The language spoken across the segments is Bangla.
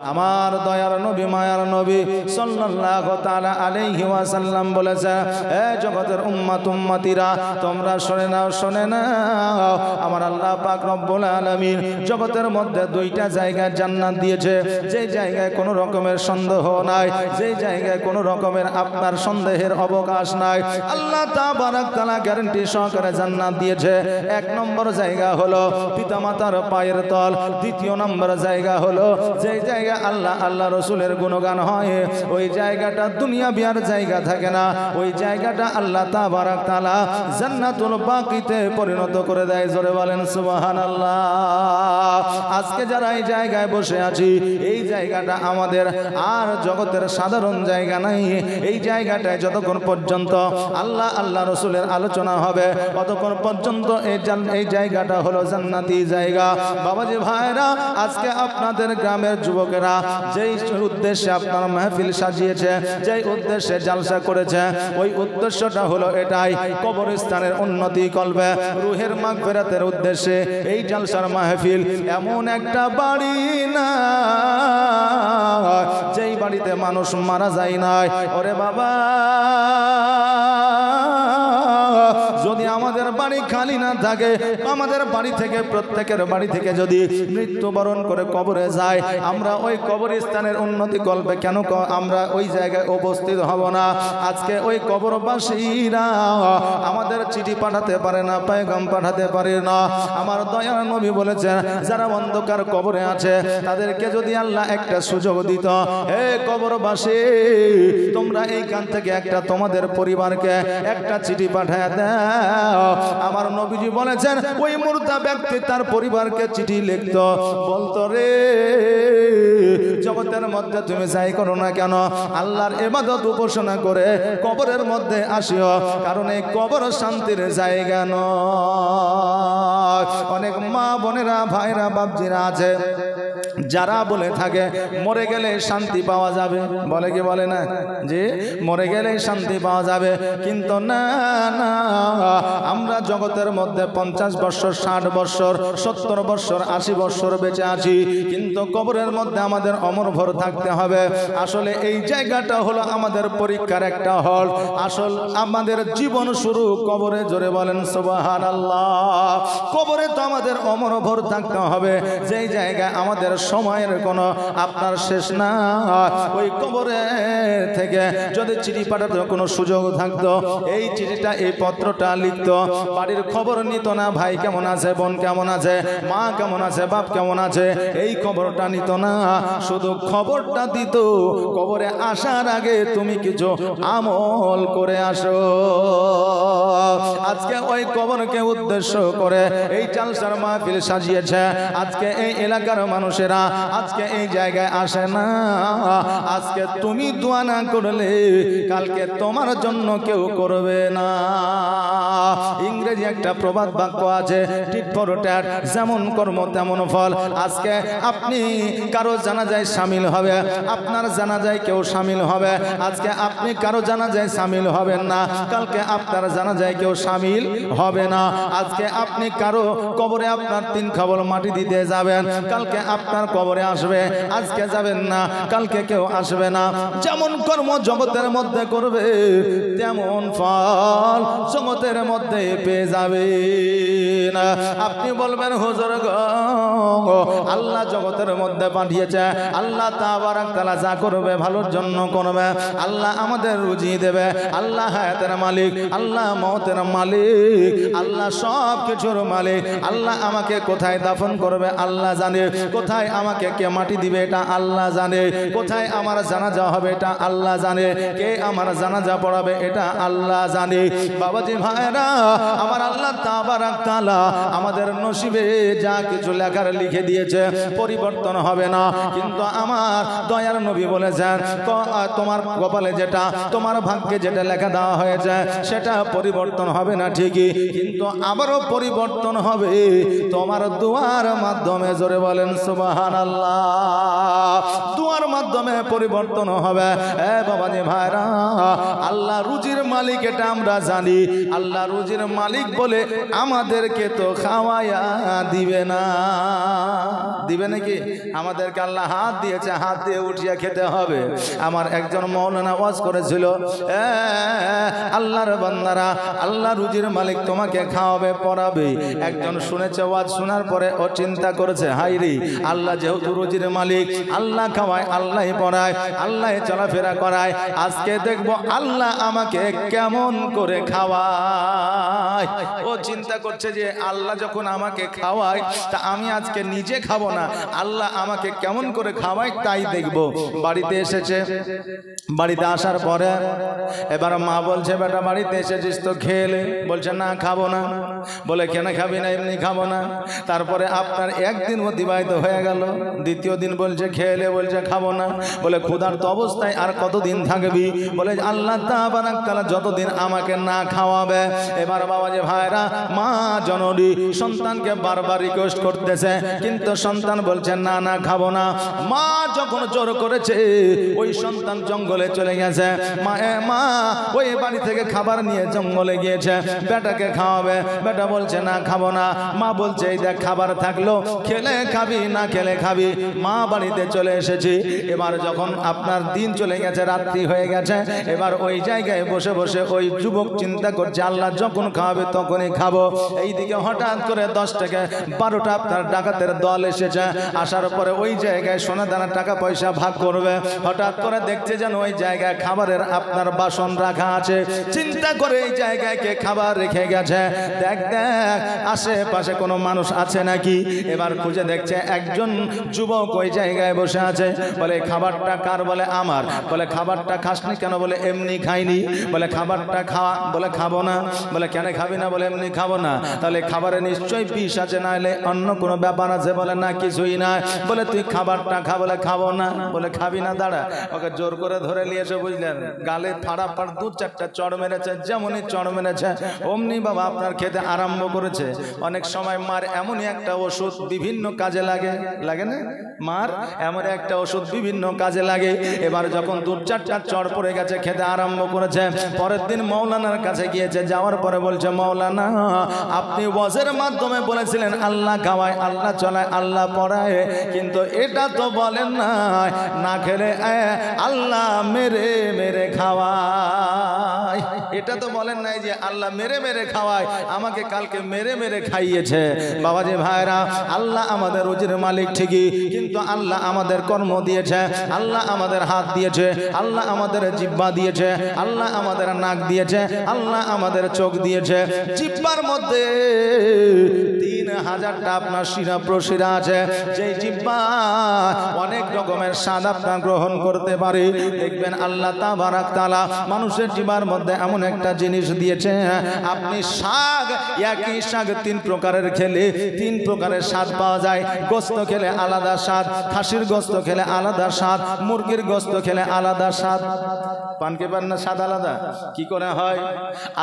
আমার দয়ার নবী মায়ার নবী সাল্লাল্লাহু তাআলা আলাইহি ওয়াসাল্লাম বলেছে, হে জগতের উম্মত উম্মতিরা, তোমরা শুনে নাও আমার আল্লাহ পাক রব্বুল আলামিন জগতের মধ্যে দুইটা জায়গায় জান্নাত দিয়েছে, যেই জায়গায় কোনো রকমের সন্দেহ নাই, যেই জায়গায় কোনো রকমের আপনার সন্দেহের অবকাশ নাই। আল্লাহ তাবারক তাআলা গ্যারান্টি সহকারে জান্নাত দিয়েছে। এক নম্বর জায়গা হলো পিতামাতার পায়ের তল, দ্বিতীয় নম্বর জায়গা হলো যেই জায়গা আল্লাহ রসুলের গুণগান হয়, ওই জায়গাটা দুনিয়া বিয়ার জায়গা থাকে না, ওই জায়গাটা আল্লাহ তাবারক তাআলা জান্নাতুল বাকিতে পরিণত করে দেয়। জোরে বলেন সুবহানাল্লাহ। আজকে যারা এই জায়গায় বসে আছি, এই জায়গাটা আমাদের আর জগতের সাধারণ জায়গা নাই। এই জায়গাটায় যতক্ষণ পর্যন্ত আল্লাহ রসুলের আলোচনা হবে ততক্ষণ পর্যন্ত এই জায়গাটা হলো জান্নাতি জায়গা। বাবাজি ভাইরা, আজকে আপনাদের গ্রামের যুবকেরা যেই উদ্দেশ্যে আপনার মাহফিল সাজিয়েছে, যেই উদ্দেশ্যে জালসা করেছে, ওই উদ্দেশ্যটা হলো এটাই, কবরস্থানের উন্নতি করবে, রুহের মাগফিরাতের উদ্দেশ্যে এই জালসার মাহফিল। এমন একটা বাড়ি না যেই বাড়িতে মানুষ মারা যায় নাই। ওরে বাবা, যদি আমাদের বাড়ি খালি না থাকে, আমাদের বাড়ি থেকে প্রত্যেকের বাড়ি থেকে যদি মৃত্যুবরণ করে কবরে যায়, আমরা ওই কবরস্থানের উন্নতি করবে কেন আমরা ওই জায়গায় উপস্থিত হব না? আজকে ওই কবরবাসীরা আমাদের চিঠি পাঠাতে পারে না, পেগাম পাঠাতে পারে না। আমার দয়ার নবী বলেছেন, যারা অন্ধকার কবরে আছে তাদেরকে যদি আল্লাহ একটা সুযোগ দিত, হে কবরবাসী, তোমরা এইখান থেকে একটা তোমাদের পরিবারকে একটা চিঠি পাঠায় দাও। আমার নবীজি বলেছেন, ওই মুর্দা ব্যক্তি তার পরিবারকে চিঠি লিখত, বলতো, রে জগতের মধ্যে তুমি যাই করো না কেন, আল্লাহর ইবাদত উপাসনা করে কবরের মধ্যে আসিও, কারণ এই কবর শান্তির জায়গা নয়। অনেক মা বোনেরা, ভাইরা, বাপজিরা আছে যারা বলে থাকে মরে গেলে শান্তি পাওয়া যাবে, বলে কি বলে না যে মরে গেলে শান্তি পাওয়া যাবে। কিন্তু না না, আমরা জগতের মধ্যে 50 বছর, 60 বছর, 70 বছর, 80 বছর বেঁচে আছি, কিন্তু কবরের মধ্যে আমাদের অমর ভর থাকতে হবে। আসলে এই জায়গাটা হলো আমাদের পরীক্ষার একটা হল। আসল আমাদের জীবন শুরু কবরে। জোরে বলেন সুবহানাল্লাহ। কবরে তো আমাদের অমর ভর থাকতে হবে, যেই জায়গায় আমাদের সময়ের কোনো আপনার শেষ না। ওই কবরে থেকে যদি চিঠি পাঠাতে কোনো সুযোগ থাকতো, এই চিঠিটা, এই পত্রটা লিখতো, বাড়ির খবর নিত না, ভাই কেমন আছে, বোন কেমন আছে, মা কেমন আছে, বাপ কেমন আছে, এই খবরটা নিত না, শুধু খবরটা দিত, কবরে আসার আগে তুমি কিছু আমল করে আসো। আজকে ওই কবরকে উদ্দেশ্য করে এই জালসার মাহফিল সাজিয়েছে। আজকে এই এলাকার মানুষেরা আজকে এই জায়গায় আসে না। আজকে তুমি দোয়া না করলে কালকে তোমার জন্য কেউ করবে না। ইংরেজি একটা প্রবাদ বাক্য আছে, টিট ফর ট্যাট, যেমন কর্ম তেমন ফল। আজকে আপনি কারো জানাজায় শামিল হবে, আপনার জানাজায় কেউ শামিল হবে। আজকে আপনি কারো জানাজায় শামিল হবেন না, কালকে আপনার জানাজায় কেউ শামিল হবে না। আজকে আপনি কারো কবরে আপনার 3 খবর মাটি দিতে যাবেন, কালকে আপনার কবরে আসবে, আজকে যাবেন না, কালকে কেউ আসবে না। যেমন কর্ম জগতের মধ্যে করবে, তেমন ফল জগতের মধ্যে পেয়ে যাবে না। আপনি বলবেন, হুজুর গো, আল্লাহ জগতের মধ্যে পাঠিয়েছে, আল্লাহ তাবারক তাআলা যা করবে ভালোর জন্য করবে। আল্লাহ আমাদের রুজি দেবে, আল্লাহ হায়াতের মালিক, আল্লাহ মওতের মালিক, আল্লাহ সব কিছুর মালিক। আল্লাহ আমাকে কোথায় দাফন করবে আল্লাহ জানে, কোথায় আমাকে কে মাটি দিবে এটা আল্লাহ জানে, কোথায় আমার জানাজা হবে এটা আল্লাহ জানে, কে আমার জানাজা পড়াবে এটা আল্লাহ জানে। বাবাজি ভাইরা, আমার আল্লাহ তাবারক তাআলা আমাদের নসিবে যা কিছু লেখার লিখে দিয়েছে পরিবর্তন হবে না। কিন্তু আমার দয়ার নবী বলেছেন, তোমার কপালে যেটা, তোমার ভাগ্যে যেটা লেখা দেওয়া হয়েছে সেটা পরিবর্তন হবে না ঠিকই, কিন্তু আবারও পরিবর্তন হবে তোমার দোয়ার মাধ্যমে। জোরে বলেন সুবহানাল্লাহ। দোয়ার মাধ্যমে পরিবর্তন হবে। এ বাবাজি ভাইরা, আল্লাহ রুজির মালিক এটা আমরা জানি। আল্লাহ রুজির মালিক বলে আমাদেরকে তো খাওয়ায়া দিবে না, দিবে নাকি? আমাদেরকে আল্লাহ হাত দিয়েছে, হাত দিয়ে উঠিয়ে খেতে হবে। আমার একজন মাওলানা ওয়াজ করেছিল, আল্লাহর বান্দারা, আল্লাহ রুজির মালিক তোমাকে খাওয়াবে পড়াবে। একজন শুনেছে, ওয়াজ শোনার পরে ও চিন্তা করেছে, হাই রে, আল্লাহ যেহেতু রুজির মালিক, আল্লাহ খাওয়ায়, আল্লাহ পড়ায়, আল্লাহ চলাফেরা করায়, আজকে দেখবো আল্লাহ আমাকে কেমন করে খাওয়ায়। ও চিন্তা করছে যে আল্লাহ যখন আমাকে খাওয়ায়, তা আমি আজকে নিজে খাবো না, আল্লাহ আমাকে কেমন করে খাওয়ায় তাই দেখবো। বাড়িতে এসেছে, বাড়িতে আসার পরে এবার মা বলছে, বেটা বাড়িতে এসেছিস তো খেলে? বলছে না খাবো না। বলে কেন খাবি না? এমনি খাবো না। তারপরে আপনার একদিন অতিবাহিত হয়ে গেল, দ্বিতীয় দিন বলছে খেলে, বলছে খাবো না। বলে ক্ষুধার্ত অবস্থায় আর কতদিন থাকবি? বলে আল্লাহ তাআলা যতদিন আমাকে না খাওয়াবে। এবার বাবাজি ভাইরা, মা জননী সন্তানকে বারবার রিকোয়েস্ট করতেছে, কিন্তু সন্তান বলছে না না খাবো না। মা যখন জোর করেছে, ওই সন্তান জঙ্গলে চলে গেছে। মা ওই বাড়ি থেকে খাবার নিয়ে জঙ্গলে গিয়েছে, বেটাকে খাওয়াবে। বেটা বলছে না খাবো না। মা বলছে এই দেখ খাবার থাকলো, খেলে খাবি না খেলে খাবি। মা বাড়িতে চলে এসেছি। এবার যখন আপনার দিন চলে গেছে, রাত্রি হয়ে গেছে, এবার ওই জায়গায় বসে বসে ওই যুবক চিন্তা করছে, আল্লাহ যখন খাওয়াবে তখনই খাবো। এইদিকে হঠাৎ করে 10 থেকে 12টা আপনার ডাকাতের দল এসেছে। আসার পরে ওই জায়গায় সোনা দানা টাকা পয়সা ভাগ করবে। হঠাৎ করে দেখছে যেন ওই জায়গায় খাবারের আপনার বাসন রাখা আছে। চিন্তা করে এই জায়গায় কে খাবার রেখে গেছে, দেখ দেখ আশেপাশে কোনো মানুষ আছে নাকি। এবার খুঁজে দেখছে একজন যুবক ওই জায়গায় বসে আছে। বলে খাবারটা কার? বলে আমার। বলে খাবারটা খাসনি কেন? বলে এমনি খাইনি। বলে খাবারটা খাওয়া? বলে খাবো না। বলে কেন খাবি না? বলে এমনি খাবো না। তাহলে খাবারে নিশ্চয়ই বিষ আছে, না হলে অন্য কোনো ব্যাপার আছে? বলে না, কিছুই না। বলে তুই খাবারটা খা। বলে খাবো না। বলে খাবি না, দাঁড়া। ওকে জোর করে ধরে নিয়ে এসে, বুঝলেন, গালে ফাড়াফাড় 2-4টা চড় মেরেছে। যেমনই চড় মেরেছে অমনি বাবা আপনার খেতে আরম্ভ করেছে। অনেক সময় মার এমনই একটা ওষুধ বিভিন্ন কাজে লাগে, লাগে না? মার এমন একটা ওষুধ বিভিন্ন কাজে লাগে। এবার যখন 2-4টা চড় পড়ে গেছে, খেতে আরম্ভ করেছে। পরের দিন মাওলানার কাছে গিয়েছে। যাওয়ার পরে বলছে, মাওলানা, আপনি ওয়াজের মাধ্যমে বলেছিলেন আল্লাহ খাওয়ায়, আল্লাহ চলায়, আল্লাহ পড়ায়, কিন্তু এটা তো বলেন না, না খেলে আল্লাহ মেরে মেরে খাওয়ায়। এটা তো বলেন নাই যে আল্লাহ মেরে মেরে খাওয়ায়, আমাকে কালকে মেরে মেরে খাইয়েছে। বাবাজি ভাইরা, আল্লাহ আমাদের রুজির মালিক ঠিকই, কিন্তু আল্লাহ আমাদের কর্ম দিয়েছে, আল্লাহ আমাদের হাত দিয়েছে, আল্লাহ আমাদের জিহ্বা দিয়েছে, আল্লাহ আমাদের নাক দিয়েছে, আল্লাহ আমাদের চোখ দিয়েছে। জিহ্বার মধ্যে 3000টা আপনার শিরা প্রশিরা আছে। যেই জিহ্বা অনেক রকমের স্বাদ আপনার গ্রহণ করতে পারে। দেখবেন আল্লাহ তাবারাক তাআলা মানুষের জিহ্বার মধ্যে এমন একটা জিনিস দিয়েছে, আপনি শাক, একই শাক 3 প্রকারের খেলে 3 প্রকারের স্বাদ পাওয়া যায়। গোস্ত খেলে আলাদা স্বাদ, খাসির গোস্ত খেলে আলাদা স্বাদ, মুরগির গোস্ত খেলে আলাদা স্বাদ। পান কে পান না? স্বাদ আলাদা। কি করে হয়?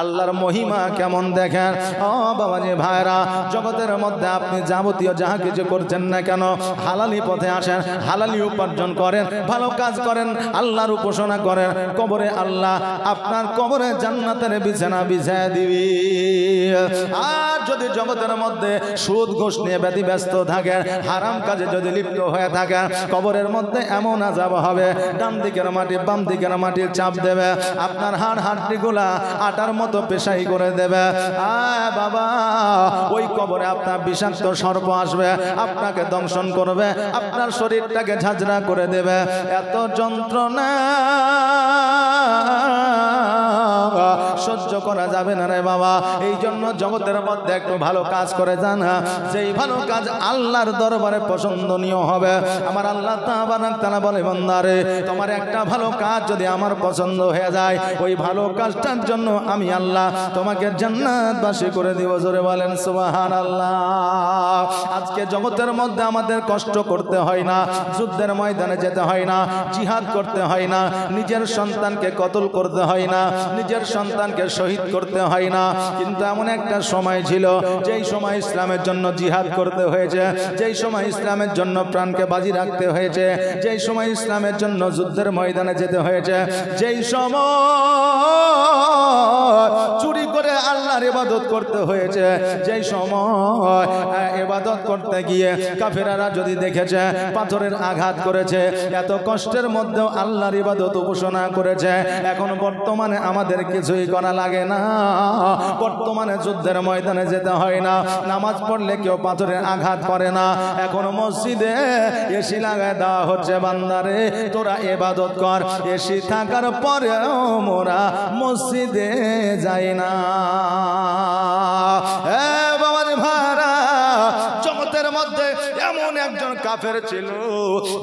আল্লাহর মহিমা কেমন দেখেন। ও বাবাজি ভাইরা, জগতের মধ্যে আপনি যাবতীয় যাহা কিছু করছেন না কেন, হালালি পথে আসেন, হালালি উপার্জন করেন, ভালো কাজ করেন, আল্লাহর উপাসনা করেন। কবরে আল্লাহ আপনার কবরে জান্নাতের বিছানা বিছায় দিবি। আর যদি জগতের মধ্যে সুদ ঘুষ নিয়ে ব্যতিব্যস্ত থাকেন, হারাম কাজে যদি লিপ্ত হয়ে থাকেন, কবরের মধ্যে এমন আযাব হবে, ডান দিকের মাটি বাম দিকের মাটি চাপ দেবে, আপনার হাড় হাড্ডিগুলা আটার মতো পেশাই করে দেবে। বাবা, ওই কবরে আপনার বিষাক্ত সর্প আসবে, আপনাকে দংশন করবে, আপনার শরীরটাকে ঝাঁঝরা করে দেবে। এত যন্ত্রণা সহ্য করা যাবে না রে বাবা। এই জন্য জগতের মধ্যে একটু ভালো কাজ করে জানা, যেই ভালো কাজ আল্লাহর দরবারে পছন্দনীয় হবে। আমার আল্লাহ তাআলা বলে, বান্দারে, তোমার একটা ভালো কাজ যদি আমার পছন্দ হয়ে যায়, ওই ভালো কাজটার জন্য আমি আল্লাহ তোমাকে জান্নাতবাসী করে দিব। জোরে বলেন সুবহানাল্লাহ। আজকে জগতের মধ্যে আমাদের কষ্ট করতে হয় না, যুদ্ধের ময়দানে যেতে হয় না, জিহাদ করতে হয় না, নিজের সন্তানকে কতল করতে হয় না, নিজের সন্তানকে শহীদ করতে হয় না, কিন্তু এমন একটা সময় ছিল যেই সময় ইসলামের জন্য জিহাদ করতে হয়েছে, যেই সময় ইসলামের জন্য প্রাণকে বাজি রাখতে হয়েছে, যেই সময় ইসলামের জন্য যুদ্ধের ময়দানে যেতে হয়েছে, যেই সময় চুরি করে আল্লাহর ইবাদত করতে হয়েছে, যেই সময় ইবাদত করতে গিয়ে কাফেররা যদি দেখেছে পাথরের আঘাত করেছে, এত কষ্টের মধ্যেও আল্লাহর ইবাদত উপাসনা করেছে, এখন বর্তমানে আমাদের কিছুই করা লাগে না, বর্তমানে যুদ্ধের ময়দানে যেতে হয় না, নামাজ পড়লে কেউ পাথরের আঘাত করে না, এখন মসজিদে এসি লাগায় দেওয়া হচ্ছে, বান্দারে তোরা ইবাদত কর। এসি থাকার পরেও মোরা মসজিদে যাই না। বাবার ভাড়া জগতের মধ্যে এমন একজন কাফের ছিল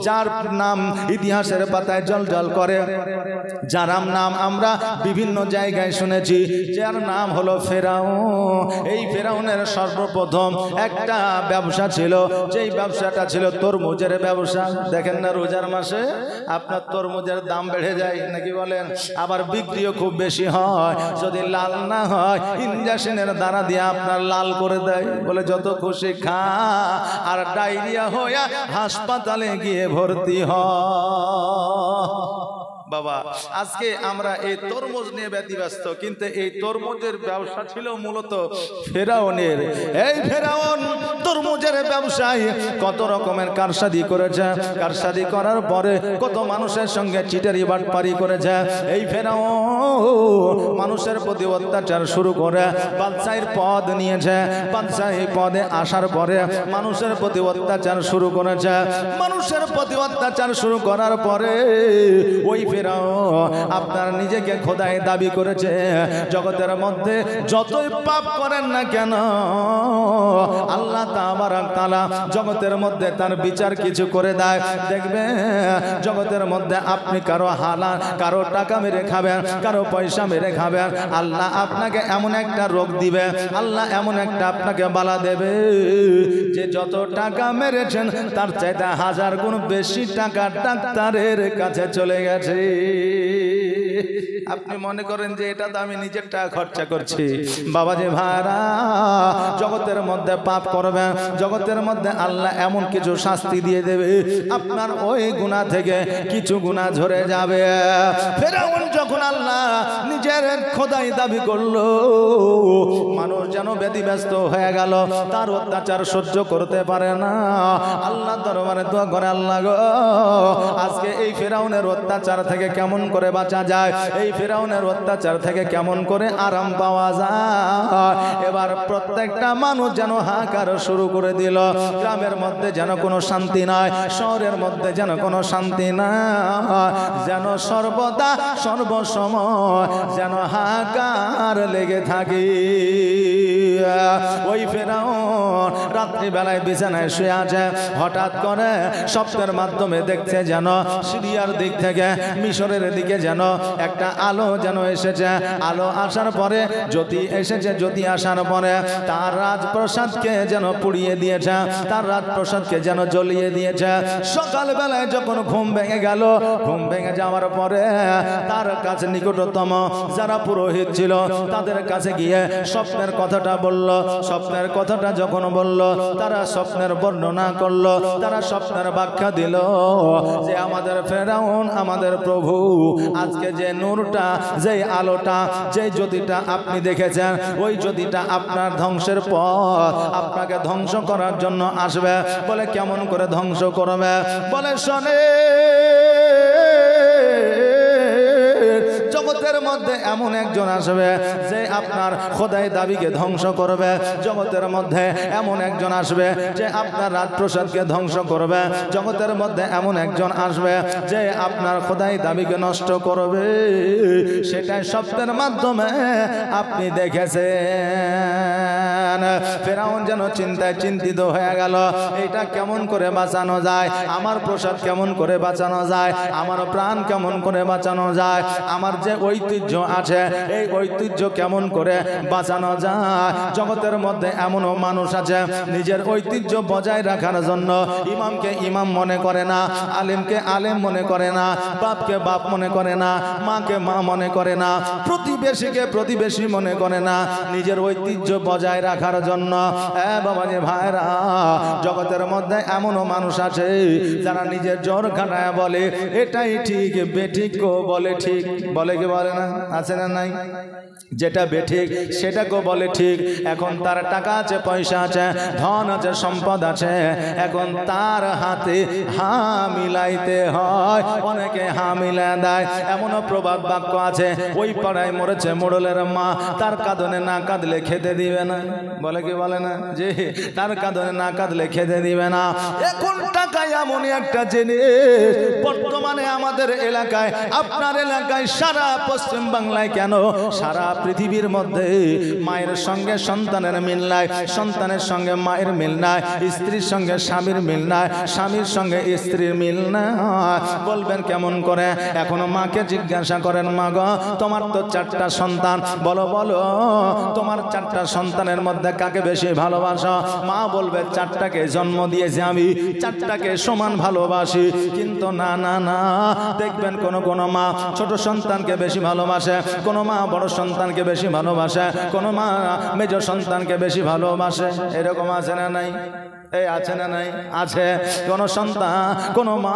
যার নাম ইতিহাসের পাতায় জলজল করে, যার নাম আমরা বিভিন্ন জায়গায় শুনেছি, যার নাম হলো ফেরাউন। এই ফেরাউনের সর্বপ্রথম একটা ব্যবসা ছিল, যেই ব্যবসাটা ছিল তরমুজের ব্যবসা। দেখেন না রোজার মাসে আপনার তরমুজের দাম বেড়ে যায় নাকি বলেন, আবার বিক্রিও খুব বেশি হয়, যদি লাল না হয় ইনজেকশনের দ্বারা দিয়ে আপনার লাল করে দেয়, বলে যত খুশি খা, আর ডায়রিয়া হয়ে হাসপাতালে গিয়ে ভর্তি হয়। বাবা আজকে আমরা এই তরমুজ নিয়ে ব্যতিব্যস্ত, কিন্তু এই তরমুজের ব্যবসা ছিল মূলত ফেরাউনের। এই ফেরাউন তরমুজের ব্যবসায় কত রকমের কারসাদি করেছে, কারসাদি করার পরে কত মানুষের সঙ্গে চিটারি বাটপারি করেছে। এই ফেরাউন মানুষের প্রতি অত্যাচার শুরু করে বাদশাহীর পদ নিয়েছে, বাদশাহী পদে আসার পরে মানুষের প্রতি অত্যাচার শুরু করেছে। মানুষের প্রতি অত্যাচার শুরু করার পরে ওই আপনার নিজেকে খোদাই দাবি করেছে। জগতের মধ্যে যতই পাপ করেন না কেন আল্লাহ তাবারক তাআলা জগতের মধ্যে তার বিচার কিছু করে দেয়। দেখবে জগতের মধ্যে আপনি কারো হালাল, কারো টাকা মেরে খাবেন, কারো পয়সা মেরে খাবেন, আল্লাহ আপনাকে এমন একটা রোগ দিবে, আল্লাহ এমন একটা আপনাকে বালা দেবে যে যত টাকা মেরেছেন তার চাইতে 1000 গুণ বেশি টাকা ডাক্তারের কাছে চলে গেছে। আপনি মনে করেন যে এটা তো আমি নিজের টাকা খরচা করছি। বাবাজি ভাইরা জগতের মধ্যে পাপ করবেন, জগতের মধ্যে আল্লাহ এমন কিছু শাস্তি দিয়ে দেবে আপনার ওই গুনাহ থেকে কিছু গুনাহ ঝরে যাবে। ফেরাউন যখন আল্লাহ নিজের খোদাই দাবি করলো, মানুষ যেন ব্যতিব্যস্ত হয়ে গেল, তার অত্যাচার সহ্য করতে পারে না। আল্লাহ দরবারে দোয়া করে, আল্লাহ গো আজকে এই ফেরাউনের অত্যাচার থেকে কেমন করে বাঁচা যায়, এই ফেরাউনের অত্যাচার থেকে কেমন করে আরাম পাওয়া যায়। এবার প্রত্যেকটা মানুষ যেন হাহাকার শুরু করে দিল, গ্রামের মধ্যে যেন কোনো শান্তি নাই, শহরের মধ্যে যেন কোনো শান্তি নাই, যেন সর্বদা সর্বসময় যেন হাহাকার লেগে থাকে। ওই ফেরাউন রাত্রিবেলায় বিছানায় শুয়ে আছে, হঠাৎ করে স্বপ্নের মাধ্যমে দেখছে যেন সিরিয়ার দিক থেকে মিশরের দিকে যেন একটা আলো যেন এসেছে। আলো আসার পরে জ্যোতি এসেছে, জ্যোতি আসার পরে তার রাজপ্রাসাদকে যেন পুড়িয়ে দিয়েছে, তার রাজপ্রাসাদকে যেন জ্বলিয়ে দিয়েছে। সকালবেলায় যখন ঘুম ভেঙে গেল, ঘুম ভেঙে যাওয়ার পরে তার কাছে নিকটতম যারা পুরোহিত ছিল তাদের কাছে গিয়ে স্বপ্নের কথাটা বলল। স্বপ্নের কথাটা যখন বলল, তারা স্বপ্নের বর্ণনা করলো, তারা স্বপ্নের ব্যাখ্যা দিল যে আমাদের ফেরাউন, আমাদের প্রভু আজকে যে নূরটা, যে আলোটা, যে জ্যোতিটা আপনি দেখেছেন, ওই জ্যোতিটা আপনার ধ্বংসের পথ, আপনাকে ধ্বংস করার জন্য আসবে। বলে কেমন করে ধ্বংস করবে? বলে শোনে জগতের মধ্যে এমন একজন আসবে যে আপনার খোদাই দাবিকে ধ্বংস করবে। জগতের মধ্যে এমন একজন আসবে যে আপনার রাজপ্রাসাদকে ধ্বংস করবে। জগতের মধ্যে এমন একজন আসবে যে আপনার খোদাই দাবিকে নষ্ট করবে। সেটাই স্বপ্নের মাধ্যমে আপনি দেখেছেন। ফেরাউন যেন চিন্তায় চিন্তিত হয়ে গেল, এটা কেমন করে বাঁচানো যায়, আমার প্রসাদ কেমন করে বাঁচানো যায়, আমার প্রাণ কেমন করে বাঁচানো যায়, আমার যে ওই ঐতিহ্য আছে, এই ঐতিহ্য কেমন করে বাঁচানো যায়। জগতের মধ্যে এমনও মানুষ আছে নিজের ঐতিহ্য বজায় রাখার জন্য ইমামকে ইমাম মনে করে না, আলেমকে আলেম মনে করে না, বাপকে বাপ মনে করে না, মাকে মা মনে করে না, প্রতিবেশীকে প্রতিবেশী মনে করে না, নিজের ঐতিহ্য বজায় রাখার জন্য। বাবা যে ভাইরা, জগতের মধ্যে এমনও মানুষ আছে যারা নিজের জ্বর খাটায় বলে এটাই ঠিক, বেঠিক বলে ঠিক, বলে কি বলে না? আছে না নাই? যেটা বেঠিক সেটাকে বলে ঠিক। এখন তার টাকা আছে, পয়সা আছে, ধন আছে, সম্পদ আছে, এখন তার হাতে হা মিলাইতে হয়। অনেকে হা মিলা দেয়। এমনও প্রবাদ বাক্য আছে, ওই পাড়ায় মরেছে মোড়লের মা, তার কাঁদনে না কাঁদলে খেতে দিবে না, বলে কি বলে না? যে তার কাঁদনে না কাঁদলে খেতে দিবে না। এখন টাকা এমনই একটা জিনিস, বর্তমানে আমাদের এলাকায়, আপনার এলাকায়, সারা পশ্চিম বাংলায় কেন সারা পৃথিবীর মধ্যে মায়ের সঙ্গে সন্তানের মিল নাই, সন্তানের সঙ্গে মায়ের মিল নাই, স্ত্রীর সঙ্গে স্বামীর মিল নাই, স্বামীর সঙ্গে স্ত্রীর মিল না। বলবেন কেমন করে? এখনো মাকে জিজ্ঞাসা করেন, মা গো তোমার তো 4টা সন্তান, বলো বলো তোমার 4টা সন্তানের মধ্যে কাকে বেশি ভালোবাসো? মা বলবে 4টাকে জন্ম দিয়েছি আমি, 4টাকে সমান ভালোবাসি। কিন্তু না না না, দেখবেন কোন কোন মা ছোট সন্তানকে বেশি ভালোবাসে, কোন মা বড় সন্তানকে বেশি ভালোবাসে, কোন মা মেজ সন্তানকে বেশি ভালোবাসে। এরকম আছে না নাই? এই আছে না নাই? আছে। কোন সন্তান, কোন মা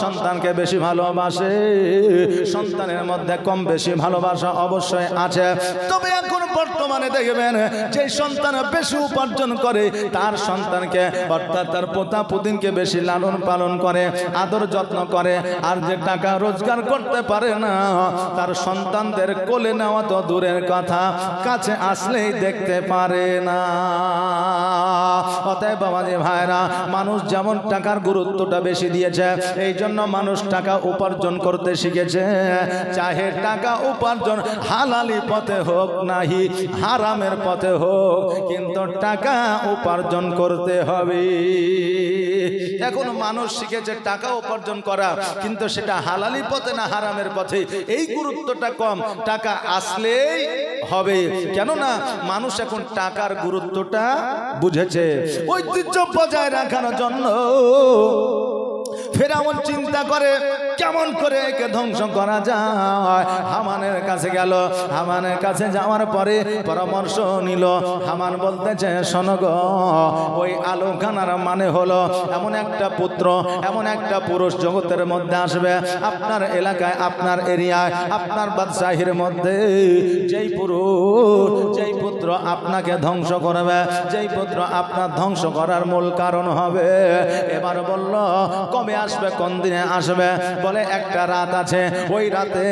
সন্তানকে বেশি ভালোবাসে, সন্তানের মধ্যে কম বেশি ভালোবাসা অবশ্যই আছে। তবে এখন বর্তমানে দেখবেন যে সন্তান বেশি উপার্জন করে তার সন্তানকে, অর্থাৎ তার পোতা পুতিনকে বেশি লালন পালন করে, আদর যত্ন করে। আর যে টাকা রোজগার করতে পারে না তার সন্তানদের কোলে নেওয়া তো দূরের কথা, কাছে আসলেই দেখতে পারে না। অতএব বাবাজি ভাইরা, মানুষ যেমন টাকার গুরুত্বটা বেশি দিয়েছে, এই জন্য মানুষ টাকা উপার্জন করতে শিখেছে। চাহে টাকা উপার্জন হালালি পথে হোক নাহি হারামের পথে হোক, কিন্তু টাকা উপার্জন করতে হবে। এখন মানুষ শিখেছে টাকা উপার্জন করা, কিন্তু সেটা হালালি পথে না হারামের পথে, এই গুরুত্বটা কম। টাকা আসলেই হবে, কেননা মানুষ এখন টাকার গুরুত্বটা বুঝেছে। ঐতিহ্য বজায় রাখার জন্য ফেরাউন চিন্তা করে কেমন করে একে ধ্বংস করা যায়। হামানের কাছে গেল, হামানের কাছে যাওয়ার পরে পরামর্শ নিল। হামান বলতেছে, শোনো গো, ওই আলোখানার মানে হলো এমন একটা পুত্র, এমন একটা পুরুষ জগতের মধ্যে আসবে আপনার এলাকায়, আপনার এরিয়ায়, আপনার বাদশাহীর মধ্যে, যেই পুরুষ, যেই পুত্র আপনাকে ধ্বংস করবে, যেই পুত্র আপনার ধ্বংস করার মূল কারণ হবে। এবার বলল কবে আসবে, কোন দিনে আসবে? বলে একটা রাত আছে, ওই রাতে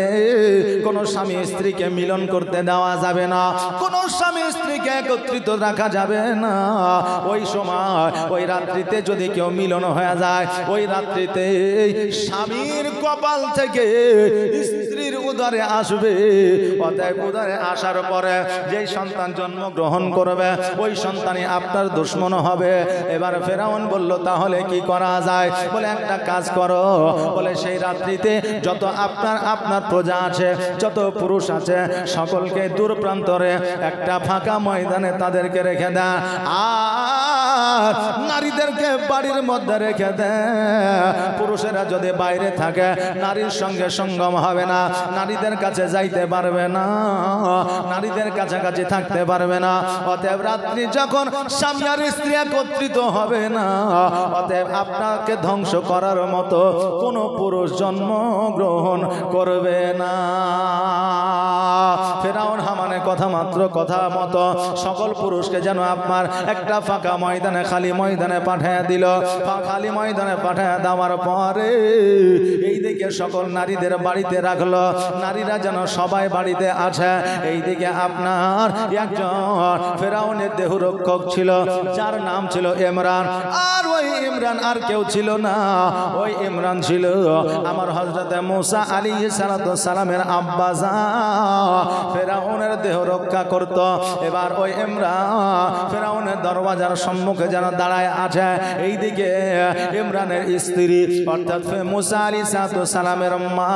কোন স্বামী স্ত্রীকে মিলন করতে দেওয়া যাবে না, কোন স্বামী স্ত্রীকে একত্রিত রাখা যাবে না। ওই সময়, ওই রাত্রিতে যদি কেউ মিলন হয়ে যায়, ওই রাত্রিতে স্বামীর কপাল থেকে স্ত্রীর উদরে আসবে। অতএব উদরে আসার পরে যেই সন্তান জন্মগ্রহণ করবে ওই সন্তানই আপনার দুশ্মন হবে। এবার ফেরাউন বলল, তাহলে কি করা যায়? বলে একটা কাজ করো, বলে সেই রাত্রিতে যত আপনার প্রজা আছে, যত পুরুষ আছে, সকলকে দূর প্রান্তরে একটা ফাঁকা ময়দানে তাদেরকে রেখে দেয়, আর নারীদেরকে বাড়ির মধ্যে রেখে দেয়। পুরুষেরা যদি বাইরে থাকে নারীর সঙ্গে সঙ্গম হবে না, নারীদের কাছে যাইতে পারবে না, নারীদের কাছাকাছি থাকতে পারবে না। অতএব রাত্রি যখন স্বামী আর স্ত্রী একত্রিত হবে না, অতএব আপনাকে ধ্বংস করার মতো কোন পুরুষ জন্মগ্রহণ করবে না। ফেরাউন হামানের কথা মাত্র কথা মতো সকল পুরুষকে যেন আপনার একটা ফাঁকা ময়দানে, খালি ময়দানে পাঠিয়ে দিল। খালি ময়দানে পাঠিয়ে দেওয়ার পরে এইদিকে সকল নারীদের বাড়িতে রাখলো, নারীরা যেন সবাই বাড়িতে আছে। এইদিকে আপনার একজন ফেরাউনের দেহরক্ষক ছিল, যার নাম ছিল ইমরান। আর ওই ইমরান আর কেউ ছিল না, ওই ইমরান ছিল আমার হযরতে মুসা আলাইহিস সালামের আব্বা জান। ফেরাউনের দেহ রক্ষা করত। এবার ওই ইমরান ফেরাউনের দরওয়াজার সম্মুখে যেন দাঁড়ায় আছে। এইদিকে ইমরানের স্ত্রী অর্থাৎ মুসা আলাইহিস সালামের মা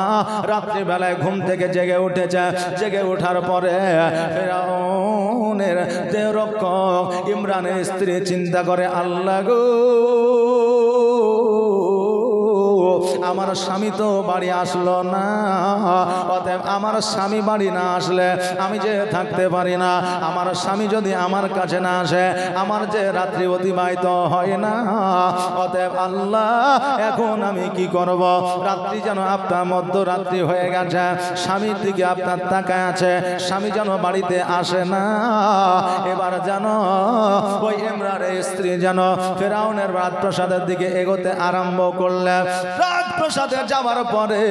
রাত্রিবেলায় ঘুম থেকে জেগে উঠেছে। জেগে ওঠার পরে ফেরাউনের দেহরক্ষক ইমরানের স্ত্রী চিন্তা করে, আল্লাহ গো, আমার স্বামী তো বাড়ি আসলো না, অতএব আমার স্বামী বাড়ি না আসলে আমি যে থাকতে পারি না। আমার স্বামী যদি আমার কাছে না আসে আমার যে রাত্রি অতিবাহিত হয় না। অতএব আল্লাহ, এখন আমি কি করব? রাত্রি যেন আপনার মধ্যরাত্রি হয়ে গেছে, স্বামীর দিকে আপনার তাকায় আছে, স্বামী যেন বাড়িতে আসে না। এবার যেন ওই ইমরানের স্ত্রী যেন ফেরাউনের রাজপ্রাসাদের দিকে এগোতে আরম্ভ করলেন। রাজপ্রাসাদে যাওয়ার পরে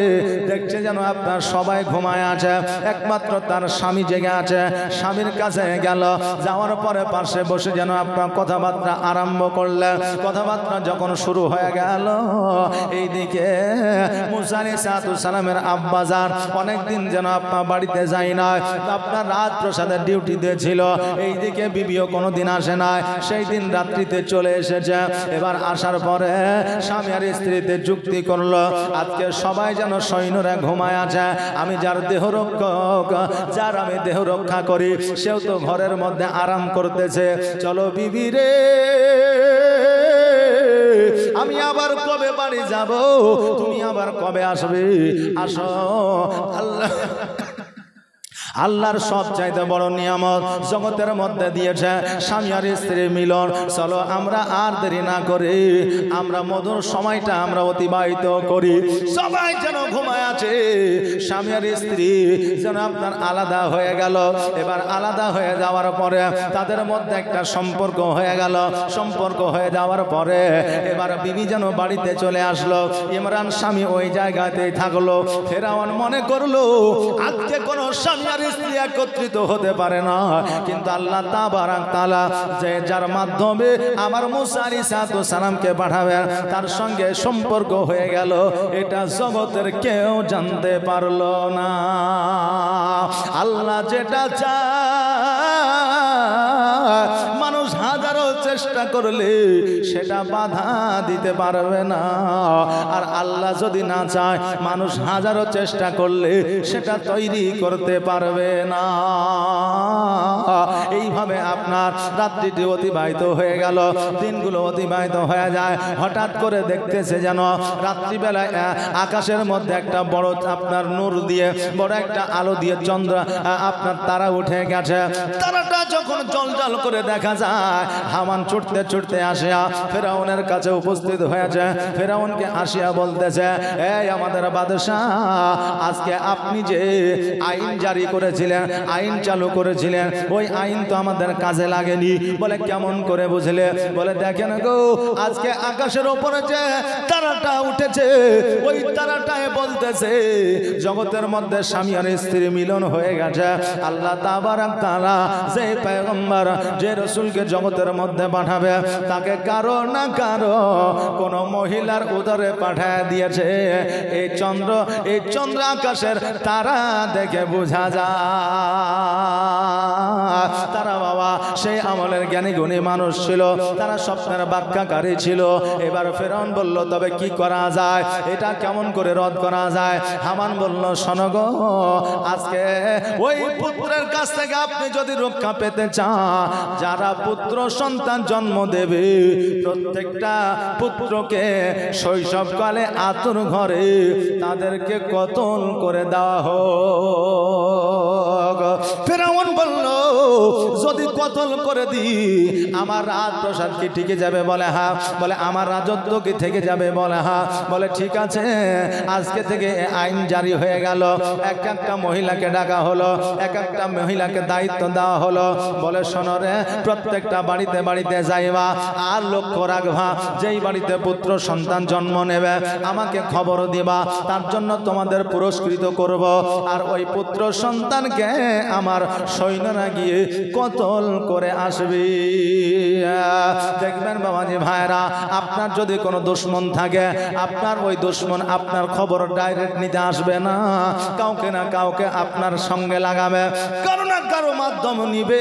দেখছে যেন আপনার সবাই ঘুমায় আছে, একমাত্র তার স্বামী জেগে আছে। স্বামীর কাছে গেল, যাওয়ার পরে পাশে বসে যেন আপনার কথাবার্তা আরম্ভ করলেন। কথাবার্তা যখন শুরু হয়ে গেল, এইদিকে মুসা আলাইহিস সালামের আব্বাজান অনেকদিন যেন আপনার বাড়িতে যায় না, আপনার রাজপ্রাসাদের ডিউটি দিয়েছিল। এইদিকে বিবিও কোনোদিন আসে না, সেই দিন রাত্রিতে চলে এসেছে। এবার আসার পরে স্বামী আর স্ত্রীতে যুক্তি করলো, আজকে সবাই যেন সৈন্যরা ঘুমায় আছে, আমি যার দেহ রক্ষক, যার আমি দেহ রক্ষা করি, সেও তো ঘরের মধ্যে আরাম করতেছে। চলো বিবি রে, আমি আবার কবে বাড়ি যাব, তুমি আবার কবে আসবে? আসো। আল্লাহর সবচাইতে বড় নিয়ামত জগতের মধ্যে দিয়েছে স্বামী আর স্ত্রীর মিলন। চলো আমরা আর দেরি না করি, আমরা মধুর সময়টা আমরা অতিবাহিত করি। সবাই যেন ঘুমায় আছে, স্বামী আর স্ত্রী যেন আপনার আলাদা হয়ে গেল। এবার আলাদা হয়ে যাওয়ার পরে তাদের মধ্যে একটা সম্পর্ক হয়ে গেল। সম্পর্ক হয়ে যাওয়ার পরে এবার বিবি যেন বাড়িতে চলে আসলো। ইমরান স্বামী ওই জায়গাতেই থাকলো। ফেরাউন মনে করলো আজকে কোনো স্বামী আর স্ত্রী একত্রিত হতে পারে না, কিন্তু আল্লাহ তাবারাক তাআলা যে যার মাধ্যমে আমার মুসা আলাইহিস সালামকে পাঠাবে, তার সঙ্গে সম্পর্ক হয়ে গেল, এটা জগতের কেউ জানতে পারলো না। আল্লাহ যেটা চায় মানুষ হাজারো চেষ্টা করলে সেটা বাধা দিতে পারবে না। আর আল্লাহ যদি না চায় মানুষ হাজারো চেষ্টা করলে সেটা তৈরি করতে পারবে না। এইভাবে আপনার রাত্রিটি অতিবাহিত হয়ে গেল, দিনগুলো অতিবাহিত হয়ে যায়। হঠাৎ করে দেখতেছে যেন রাত্রিবেলায় আকাশের মধ্যে একটা বড় আপনার নূর দিয়ে, বড় একটা আলো দিয়ে চন্দ্র আপনার তারা উঠে গেছে। তারাটা যখন জলজল করে দেখা যায়, হামান ছুটতে ছুটতে আসিয়া ফেরাউনের কাছে উপস্থিত হয়েছে। ফেরাউনকে আসিয়া বলতেছে, এই আমাদের বাদশাহ, আজকে আপনি যে আইন জারি করেছিলেন, আইন চালু করেছিলেন, ওই আইন তো আমাদের কাজে লাগেনি। বলে কেমন করে বুঝলে? বলে দেখেন গো, আজকে আকাশের উপরে যে তারাটা উঠেছে, ওই তারাটায় বলতেছে জগতের মধ্যে স্বামী আর স্ত্রী মিলন হয়ে গেছে। আল্লাহ তাবারাক তাআলা যে পয়গম্বর, যে রাসূলকে জগতের মধ্যে পাঠাবে, তাকে কারো না কারো কোন মহিলার উদরে পাঠায় দিয়েছে। এই চন্দ্র আকাশের তারা দেখে বোঝা যায় তারা বাবা সেই আমলের জ্ঞানী গুণী মানুষ ছিল, তারা স্বপ্নের ব্যাখ্যাকারী ছিল। এবার ফেরাউন বলল, তবে কি করা যায়, এটা কেমন করে রদ করা যায়? হামান বলল, শোনো গো, আজকে ওই পুত্রের কাছ থেকে আপনি যদি রক্ষা পেতে চান, যারা পুত্র সন্তান জন্ম দেবে প্রত্যেকটা পুত্রকে শৈশবকালে আতুর ঘরে তাদেরকে কতল করে দেওয়া হোক। ফেরাউন বলল, যদি কতল করে দিই আমার রাজপ্রাসাদ কি টিকে যাবে? বলে হ্যাঁ। বলে আমার রাজত্ব কি থেকে যাবে? বলে হ্যাঁ। বলে ঠিক আছে, আজকে থেকে আইন জারি হয়ে গেল। এক একটা মহিলাকে ডাকা হলো, এক একটা মহিলাকে দায়িত্ব দেওয়া হলো। বলে শোনো রে, প্রত্যেকটা বাড়িতে বাড়িতে যাইবা, আর লক্ষ্য রাখবা, যেই বাড়িতে পুত্র সন্তান জন্ম নেবে আমাকে খবর দিবা, তার জন্য তোমাদের পুরস্কৃত করব। আর ওই পুত্র সন্তানকে আমার সৈন্যরা গিয়ে কতল করে আসবে। দেখবেন বাবাজি ভাইরা, আপনার যদি কোনো দুশ্মন থাকে, আপনার ওই দুশ্মন আপনার খবর ডাইরেক্ট নিতে আসবে না, কাউকে না কাউকে আপনার সঙ্গে লাগাবে, কারো না কারো মাধ্যম নিবে।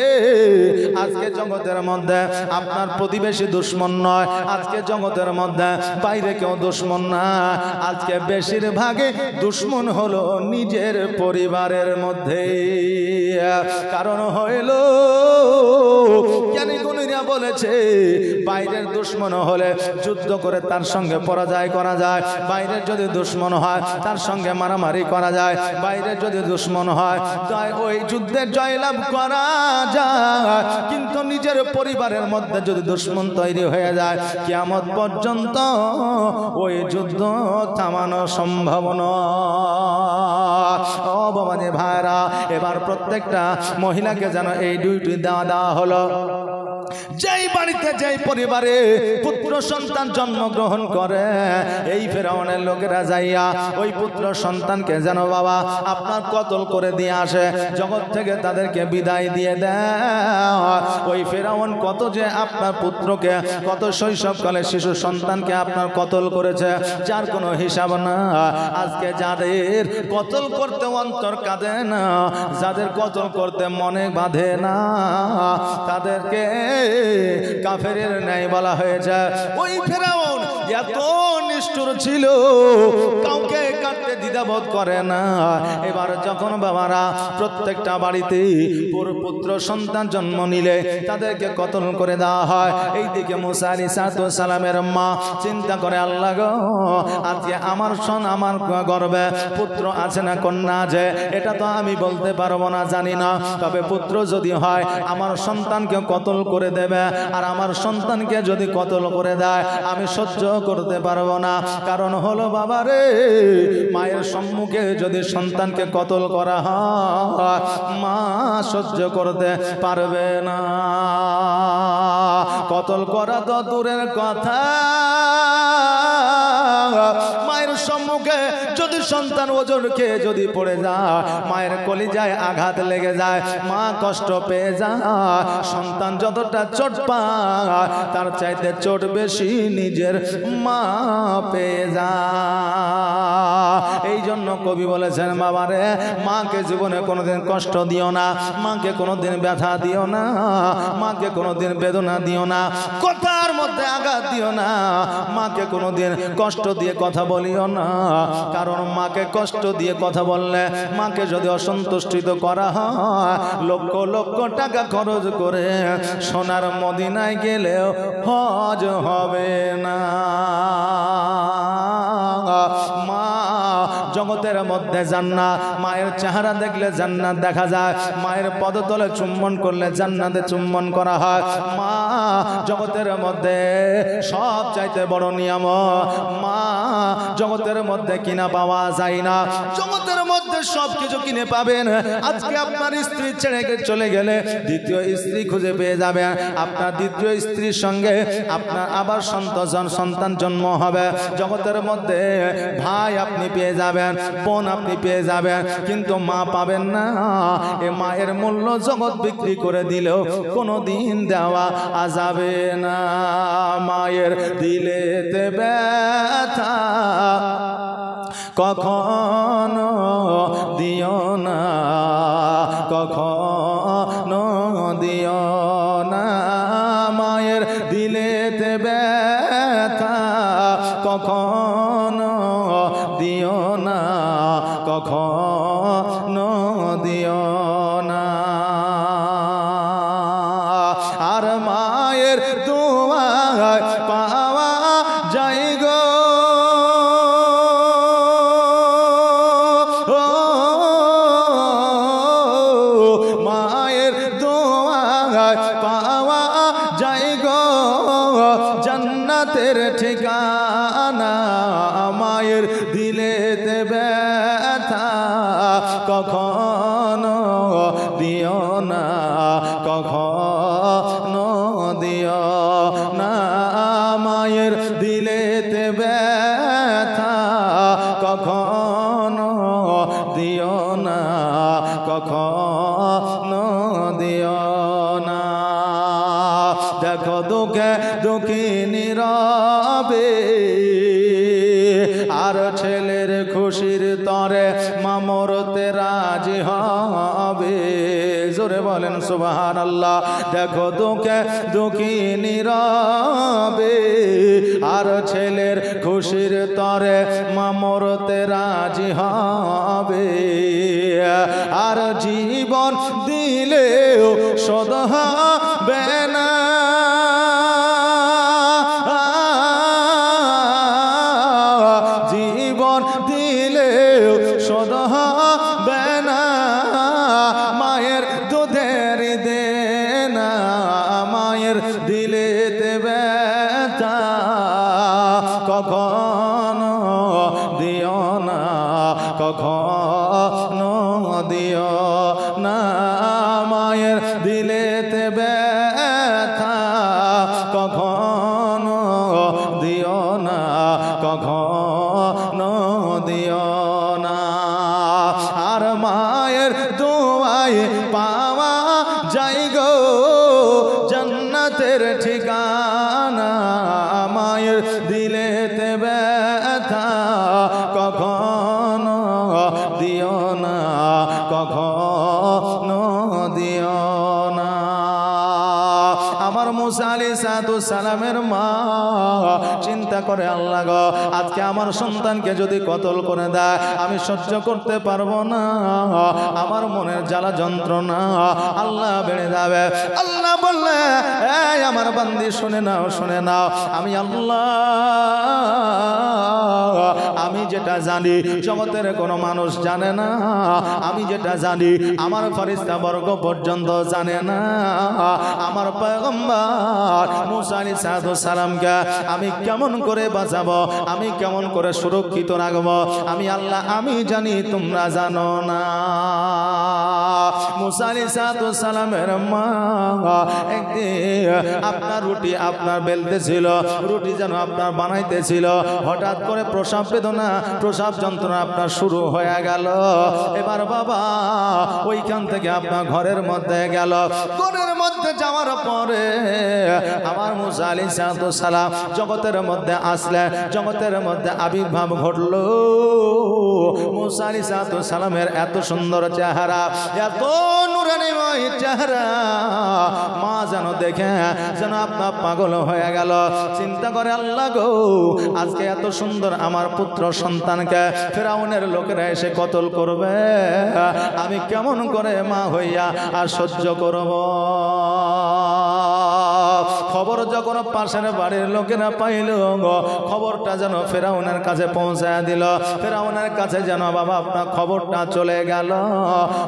আজকে জগতের মধ্যে আপনার প্রতিবেশী দুশ্মন নয়, আজকে জগতের মধ্যে বাইরে কেউ দুশ্মন না, আজকে বেশিরভাগে দুশ্মন হলো নিজের পরিবারের মধ্যে। কারণ হইল জ্ঞানী গুণীরা বলেছে বাইরের দুশ্মন হলে যুদ্ধ করে তার সঙ্গে পরাজয় করা যায়, বাইরের যদি দুশ্মন হয় তার সঙ্গে মারামারি করা যায়, বাইরের যদি দুশ্মন হয় তাই ওই যুদ্ধে জয়লাভ করা যায়, কিন্তু নিজের পরিবারের মধ্যে যদি দুশ্মন তৈরি হয়ে যায় কিয়ামত পর্যন্ত ওই যুদ্ধ থামানো সম্ভব নয়। ও বাবাজি ভাইরা, এবার প্রত্যেকটা মহিলাকে যেন এই ডিউটি দেওয়া হলো, যেই বাড়িতে যেই পরিবারে পুত্র সন্তান জন্মগ্রহণ করে এই ফেরাউনের লোকেরা যাইয়া ওই পুত্র সন্তানকে যেন বাবা আপনার কতল করে দিয়ে আসে, জগৎ থেকে তাদেরকে বিদায় দিয়ে দেয়। ওই ফেরাউন কত যে আপনার পুত্রকে, কত শৈশবকালে শিশু সন্তানকে আপনার কতল করেছে যার কোনো হিসাব না। আজকে যাদের কতল করতে অন্তর কাঁদে না, যাদের কতল করতে মনে বাঁধে না, তাদেরকে কাফেরের ন্যায় বলা হয়েছে। ওই ফেরাউন এত নিষ্ঠুর ছিল, কাউকে কাটতে দ্বিধাবোধ করে না। এবার যখন বাবারা প্রত্যেকটা বাড়িতে পুত্র সন্তান জন্ম নিলে তাদেরকে কতল করে দেওয়া হয়, এইদিকে মুসা আলাইহিস সালামের মা চিন্তা করে, আল্লাহ গো, আজকে আমার আমার গর্ভে পুত্র আছে না কন্যা আছে এটা তো আমি বলতে পারবো না, জানি না, তবে পুত্র যদি হয় আমার সন্তানকে কতল করে দেবে, আর আমার সন্তানকে যদি কতল করে দেয় আমি সহ্য করতে পারবো না। কারণ হলো বাবা রে, মায়ের সম্মুখে যদি সন্তানকে কতল করা হয় মা সহ্য করতে পারবে না। কতল করা তো দূরের কথা, মায়ের সম্মুখে যদি সন্তান ওজন খেয়ে যদি পড়ে যায়, মায়ের কলিজায় আঘাত লেগে যায়, মা কষ্ট পেয়ে যায়। সন্তান যতটা চোট পায় তার চাইতে চোট বেশি নিজের মা পেয়ে যায়। এই জন্য কবি বলেছেন, বাবারে মাকে জীবনে কোনোদিন কষ্ট দিও না, মাকে কোনোদিন ব্যথা দিও না, মাকে কোনোদিন বেদনা দিও না, কথার মধ্যে আঘাত দিও না, মাকে কোনোদিন কষ্ট দিয়ে কথা বলিও না। কারণ মাকে কষ্ট দিয়ে কথা বললে, মাকে যদি অসন্তুষ্টিত করা হয়, লক্ষ লক্ষ টাকা খরচ করে সোনার মদিনায় গেলেও হজ হবে না। মা জগতের মধ্যে জান্নাত, মায়ের চেহারা দেখলে জান্নাত দেখা যায়, মায়ের পদতলে চুম্বন করলে জান্নাতে চুম্বন করা হয়। মা জগতের মধ্যে সব চাইতে বড় নিয়ম, মা জগতের মধ্যে কিনা পাওয়া যায় না, জগতের মধ্যে সব কিছু কিনে পাবেন। আজকে আপনার স্ত্রী ছেড়ে চলে গেলে দ্বিতীয় স্ত্রী খুঁজে পেয়ে যাবেন, আপনার দ্বিতীয় স্ত্রীর সঙ্গে আপনার আবার সন্তান জন্ম হবে। জগতের মধ্যে ভাই আপনি পেয়ে যাবেন, বোন আপনি পেয়ে যাবেন, কিন্তু মা পাবেন না। এ মায়ের মূল্য জগৎ বিক্রি করে দিলেও কোনো দিন দেওয়া যাবে না। মায়ের দিলেতে ব্যথা কখনো দিও না, কখনো দিও না, মায়ের দিলেতে ব্যথা কখনো দিও না, কখনো দিও না। আর মায়ের দোয়ায় পাওয়া যায় গো মায়ের দোয়ায় পাওয়া যায় গো জান্নাতের ঠিকানা। মায়ের দিলেতে ব্যথা কখনো দিও না, কখনো দিও না, মায়ের দিলেতে ব্যথা কখনো দিও না, কখনো দিও না। দেখো দুঃখে দুঃখী নীরবে, আর ছেলের খুশির তরে মা মরতে রাজি হবে। জোরে বলেন সুবহানাল্লাহ। দেখো দুঃখে দুঃখী নীরবে, আর ছেলের খুশির তরে মা মরতে রাজি হবে। আর জীবন দিলেও শোধ হবে না, জীবন দিলেও শোধ হবে না। মায়ের দুধের দেনা, মায়ের দিলেতে ব্যথা কখনো দিও না, কখনো দিও না। মায়ের দিলেতে ব্যথা কখনো দিও না, কখনো দিও না। আর মায়ের দোয়ায় পাওয়া যায় গো জান্নাতের ঠিকানা। মায়ের দিলেতে ব্যথা কখনো দিও না, কখনো দিও না। আমার মুসা আলাইহিস সালামের মা চিন্তা করে, আল্লাহ গো, আজকে আমার সন্তানকে যদি কতল করে দেয় আমি সহ্য করতে পারবো না, আমার মনের জ্বালা যন্ত্রণা আল্লাহ বেড়ে যাবে। আল্লাহ বললে, এই আমার বান্দি শুনে নাও, শুনে নাও, আমি আল্লাহ আমি যেটা জানি জগতের কোনো মানুষ জানে না, আমি যেটা জানি আমার ফেরেশতা বর্গ পর্যন্ত জানে না। আমার পয়গম্বর মুসা আলাইহিস সালামকে আমি কেমন করে বাঁচাবো, আমি কেমন করে সুরক্ষিত রাখবো, আমি আল্লাহ আমি জানি, তোমরা জানো না। মুসা আলাইহিস সালামের মা একদিন আপনার রুটি আপনার বেলতেছিল, রুটি যেন আপনার বানাইতেছিল, হঠাৎ করে প্রসাব বেদনা, প্রসাব যন্ত্রণা আপনার শুরু হয়ে গেল। এবার বাবা ওইখান থেকে আপনার ঘরের মধ্যে গেল। ঘরের মধ্যে যাওয়ার পরে আমার মুসা আলাইহিস সালাম জগতের মধ্যে আসলেন, জগতের মধ্যে আবির্ভাব ঘটল। মুসা আলাইহিস সালামের এত সুন্দর চেহারা, এত নূরানিময় চেহারা, মা যেন দেখে যেন আপনার পাগল হয়ে গেল। চিন্তা করে, আল্লাহ গো, আজকে এত সুন্দর আমার পুত্র সন্তানকে ফেরাউনের লোকেরা এসে কতল করবে, আমি কেমন করে মা হইয়া আর সহ্য করব। খবর যখন পাশের বাড়ির লোকেরা পাইল, খবরটা যেন ফেরাউনের কাছে পৌঁছায় দিল। ফেরাউনের কাছে যেন বাবা আপনার খবরটা চলে গেল।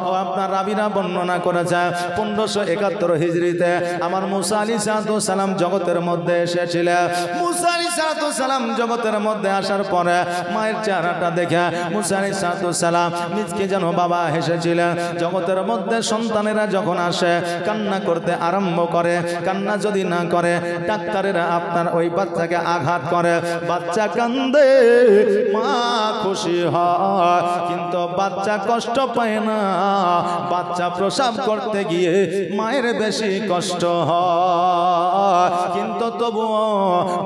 ও আপনার রাবিরা বর্ণনা করেছে 1571 হিজরিতে আমার মুসা আলাইহিস সালাম জগতের মধ্যে এসেছিলেন। মুসা আলাইহিস সালাম জগতের মধ্যে আসার পরে মায়ের চেহারাটা দেখে মুসা আলাইহিস সালাম নিজকে যেন বাবা হেসেছিলেন। জগতের মধ্যে সন্তানেরা যখন আসে কান্না করতে আরম্ভ করে, কান্না যদি না করে ডাক্তারেরা আপনার ওই বাচ্চাকে আঘাত করে, বাচ্চা কান্দে মা খুশি হয়, কিন্তু বাচ্চা কষ্ট পায় না। বাচ্চা প্রসাব করতে গিয়ে মায়ের বেশি কষ্ট হয়, কিন্তু তবুও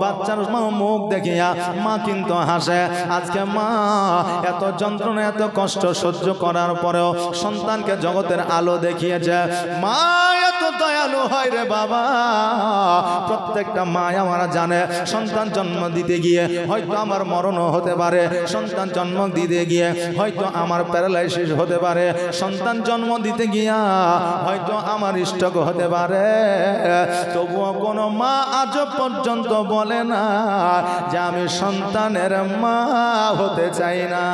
বাচ্চার মুখ দেখিয়া মা কিন্তু হাসে। আজকে মা এত যন্ত্রণা এত কষ্ট সহ্য করার পরেও সন্তানকে জগতের আলো দেখিয়েছে। মা এত দয়ালু হয় রে বাবা। প্রত্যেকটা মা আমরা জানে সন্তান জন্ম দিতে গিয়ে হয়তো আমার মরণও হতে পারে, সন্তান জন্ম দিতে গিয়ে হয়তো আমার প্যারালাইসিস হতে পারে, সন্তান জন্ম দিতে গিয়া হয়তো আমার স্ট্রোক হতে পারে। তবুও কোনো মা আজ পর্যন্ত বলে না যে আমি সন্তানের মা হতে চাই না।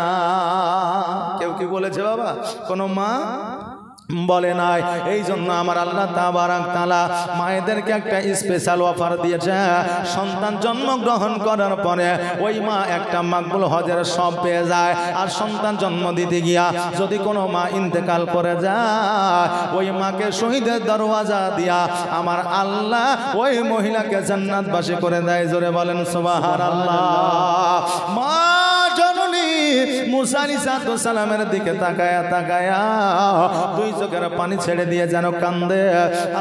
কেউ কি বলেছে বাবা? কোনো মা বলে নাই। এই জন্য আমার আল্লাহ তাবারাক তাআলা মায়েদেরকে একটা স্পেশাল অফার দিয়েছে। সন্তান জন্মগ্রহণ করার পরে ওই মা একটা মাকবুল হজের সব পেয়ে যায়। আর সন্তান জন্ম দিতে গিয়া যদি কোনো মা ইন্তেকাল করে যায়, ওই মাকে শহীদের দরওয়াজা দিয়া আমার আল্লাহ ওই মহিলাকে জান্নাতবাসী করে দেয়। জোরে বলেন সুবহানাল্লাহ। মা জননী মুসা আলাইহিস সালামের দিকে তাকায়া তাকায়া দুই চোখের পানি ছেড়ে দিয়ে যেন কান্দে।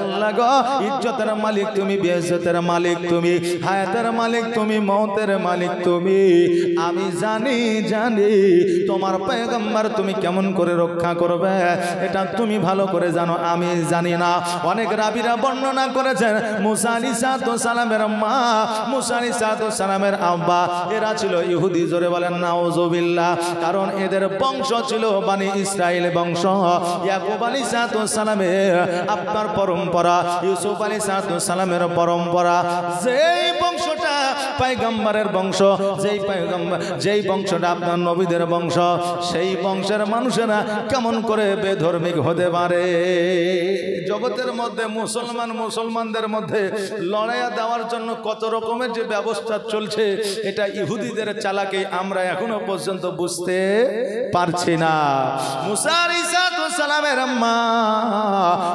আল্লাহ গো, ইজ্জতের মালিক তুমি, বেইজ্জতের মালিক তুমি, হায়াতের মালিক তুমি, মওতের মালিক তুমি। আমি জানি তোমার পয়গম্বর তুমি কেমন করে রক্ষা করবে এটা তুমি ভালো করে জানো, আমি জানি না। অনেক রাবীরা বর্ণনা করেছেন মুসা আলাইহিস সালামের মা, মুসা আলাইহিস সালামের আব্বা এরা ছিল ইহুদি। জোরে বলেন নাউজুবিল্লাহ। কারণ এদের বংশ ছিল বনি ইসরাইল বংশ। ইয়াকুব আলাইহিস সালামের আপনার পরম্পরা, ইউসুফ আলাইহিস সালামের পরম্পরা, যেই বংশটা পয়গম্বরের বংশ, যেই বংশটা আপনার নবীদের বংশ, সেই বংশের মানুষেরা কেমন করে বেধর্মিক হতে পারে? জগতের মধ্যে মুসলমানদের মধ্যে লড়াইয়া দেওয়ার জন্য কত রকমের যে ব্যবস্থা চলছে, এটা ইহুদিদের চালাকি আমরা এখনো পর্যন্ত বুঝতে পারছি না। মুসা আলাইহিস সালামের মা